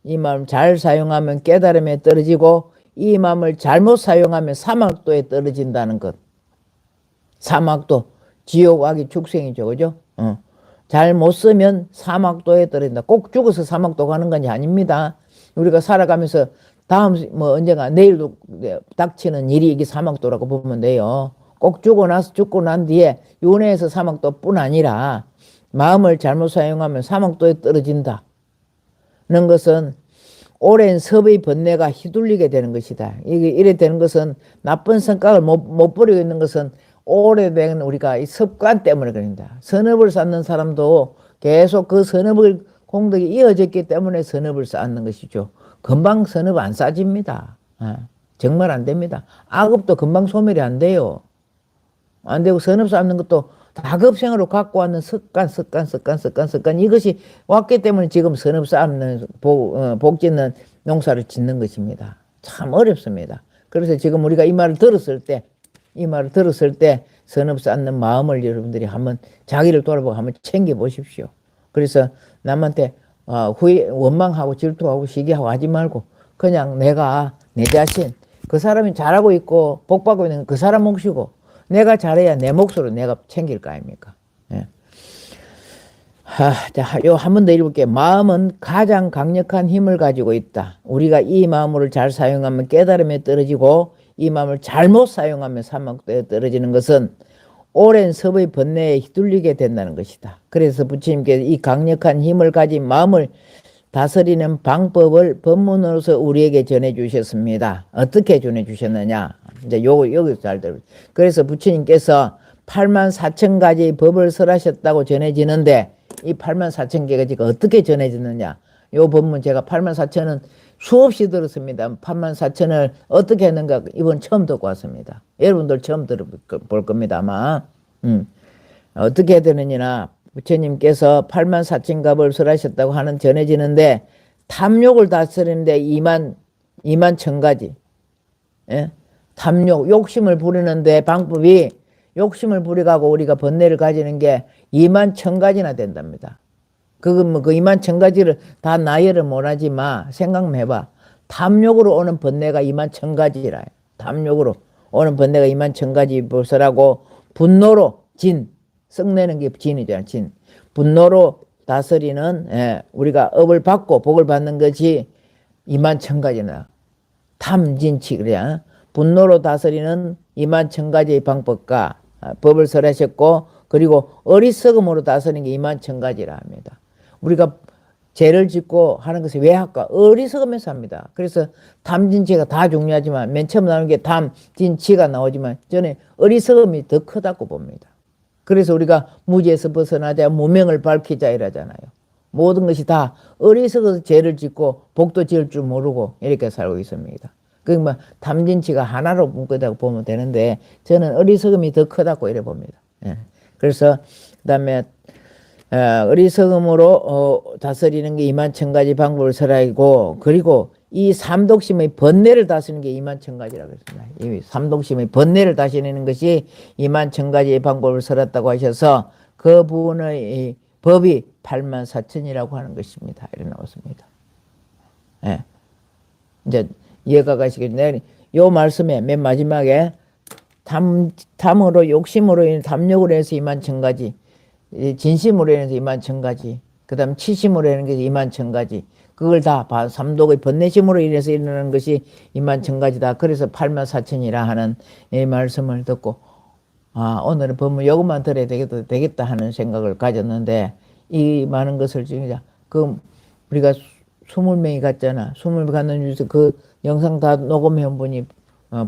이 마음을 잘 사용하면 깨달음에 떨어지고 이 마음을 잘못 사용하면 사막도에 떨어진다는 것. 사막도 지옥 악의 축생이죠. 그죠? 잘못 쓰면 사막도에 떨어진다. 꼭 죽어서 사막도 가는 건 아닙니다. 우리가 살아가면서 다음 언젠가 내일도 닥치는 일이 이게 사막도라고 보면 돼요. 꼭 죽고 난 뒤에 윤회에서 사막도뿐 아니라 마음을 잘못 사용하면 사막도에 떨어진다. 는 것은 오랜 섭의 번뇌가 휘둘리게 되는 것이다. 이래 되는 것은 나쁜 성격을 못 버리고 있는 것은 오래된 우리가 이 습관 때문에 그런다. 선업을 쌓는 사람도 계속 그 선업을 공덕이 이어졌기 때문에 선업을 쌓는 것이죠. 금방 선업 안 쌓집니다. 정말 안 됩니다. 악업도 금방 소멸이 안 돼요. 안 되고 선업 쌓는 것도 다급생으로 갖고 왔는 습관 이것이 왔기 때문에 지금 선업 쌓는 복 짓는 농사를 짓는 것입니다. 참 어렵습니다. 그래서 지금 우리가 이 말을 들었을 때 선업 쌓는 마음을 여러분들이 한번 자기를 돌아보고 한번 챙겨 보십시오. 그래서 남한테 원망하고 질투하고 시기하고 하지 말고 그냥 내가 내 자신 그 사람이 잘하고 있고 복받고 있는 건 그 사람 몫이고 내가 잘해야 내 몫으로 내가 챙길 거 아닙니까? 예. 자, 요 한 번 더 읽어볼게요. 마음은 가장 강력한 힘을 가지고 있다. 우리가 이 마음을 잘 사용하면 깨달음에 떨어지고 이 마음을 잘못 사용하면 사막도에 떨어지는 것은 오랜 섭의 번뇌에 휘둘리게 된다는 것이다. 그래서 부처님께서 이 강력한 힘을 가진 마음을 다스리는 방법을 법문으로서 우리에게 전해 주셨습니다. 어떻게 전해 주셨느냐? 이제 여기서 잘 들어요. 그래서 부처님께서 84,000가지 법을 설하셨다고 전해지는데 이 84,000개가 지금 어떻게 전해지느냐? 요 법문 제가 84,000은 수없이 들었습니다. 84,000을 어떻게 했는가 이번 처음 듣고 왔습니다. 여러분들 처음 들어볼 겁니다 아마. 어떻게 되느냐? 부처님께서 84,000갑을 설하셨다고 하는 전해지는데 탐욕을 다스리는데 21,000가지. 예? 탐욕, 욕심을 부리는데 방법이 욕심을 부려가고 우리가 번뇌를 가지는 게 21,000가지나 된답니다. 그 21,000가지를 다 나열을 못하지 마. 생각만 해봐. 탐욕으로 오는 번뇌가 21,000가지라. 탐욕으로 오는 번뇌가 21,000가지 벌써라고 분노로 진. 썩내는 게 진이잖아, 진. 분노로 다스리는, 우리가 업을 받고 복을 받는 것이 21,000가지나. 탐진치, 그래. 분노로 다스리는 21,000가지의 방법과 법을 설하셨고, 그리고 어리석음으로 다스리는 게 21,000가지라 합니다. 우리가 죄를 짓고 하는 것이 왜 할까? 어리석으면서 합니다. 그래서 탐진치가 다 중요하지만, 맨 처음 나오는 게 탐진치가 나오지만, 저는 어리석음이 더 크다고 봅니다. 그래서 우리가 무지에서 벗어나자 무명을 밝히자 이러잖아요. 모든 것이 다 어리석어서 죄를 짓고 복도 지을 줄 모르고 이렇게 살고 있습니다. 그러니까 탐진치가 하나로 묶었다고 보면 되는데 저는 어리석음이 더 크다고 이래 봅니다. 예. 그래서 그다음에 어리석음으로 다스리는 게 21,000가지 방법을 설하고 그리고 이 삼독심의 번뇌를 다스리는 게 21,000가지라고 했습니다. 이 삼독심의 번뇌를 다스리는 것이 21,000가지의 방법을 설했다고 하셔서 그 부분의 법이 84,000이라고 하는 것입니다. 이렇게 나왔습니다. 예. 이제 이해가 가시겠네요. 요 말씀에 맨 마지막에 탐으로 욕심으로 인해 탐욕으로 해서 21,000가지 진심으로 인해서 21,000가지 그 다음 치심으로 인해서 21,000가지 그걸 다 삼독의 번뇌심으로 인해서 일어나는 것이 21,000가지다. 그래서 84,000이라 하는 이 말씀을 듣고 오늘은 법문 요것만 들어야 되겠다 하는 생각을 가졌는데 이 많은 것을 지금 우리가 20명이 갔잖아. 20명 갔는 중에서 그 영상 다 녹음해 온 분이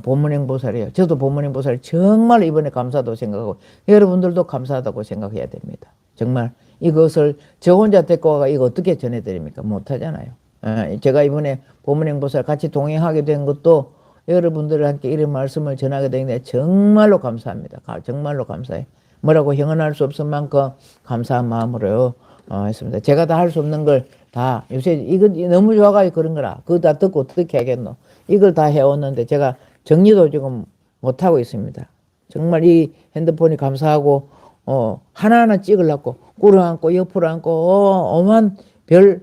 보문행보살이에요. 저도 보문행보살 정말 이번에 감사하다고 생각하고 여러분들도 감사하다고 생각해야 됩니다. 정말 이것을 저 혼자 데리고 와가 이거 어떻게 전해드립니까? 못하잖아요. 제가 이번에 보문행보살 같이 동행하게 된 것도 여러분들한테 이런 말씀을 전하게 되는데 정말로 감사합니다. 정말로 감사해요. 뭐라고 형언할 수 없을 만큼 감사한 마음으로 했습니다. 제가 다 할 수 없는 걸 다 요새 이거 너무 좋아가지고 그런 거라 그거 다 듣고 어떻게 하겠노. 이걸 다 해왔는데 제가 정리도 지금 못하고 있습니다. 정말 이 핸드폰이 감사하고 하나하나 찍으려고 꿇어 앉고 옆으로 앉고 엄한 별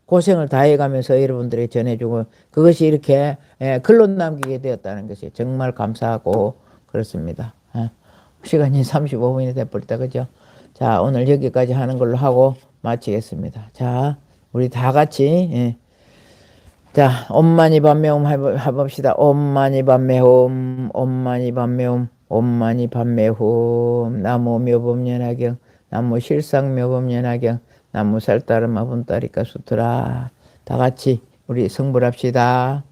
고생을 다 해가면서 여러분들에게 전해주고 그것이 이렇게 글로 남기게 되었다는 것이 정말 감사하고 그렇습니다. 시간이 35분이 돼버렸다 그죠? 자 오늘 여기까지 하는 걸로 하고 마치겠습니다. 자 우리 다 같이 자 엄마니 밤매옴 해봅시다. 엄마니 밤매옴 엄마니 밤매옴 엄마니 밤매옴 나무 묘법연화경 나무 실상묘법연화경 나무 살따르마 분따리까 수트라 다 같이 우리 성불합시다.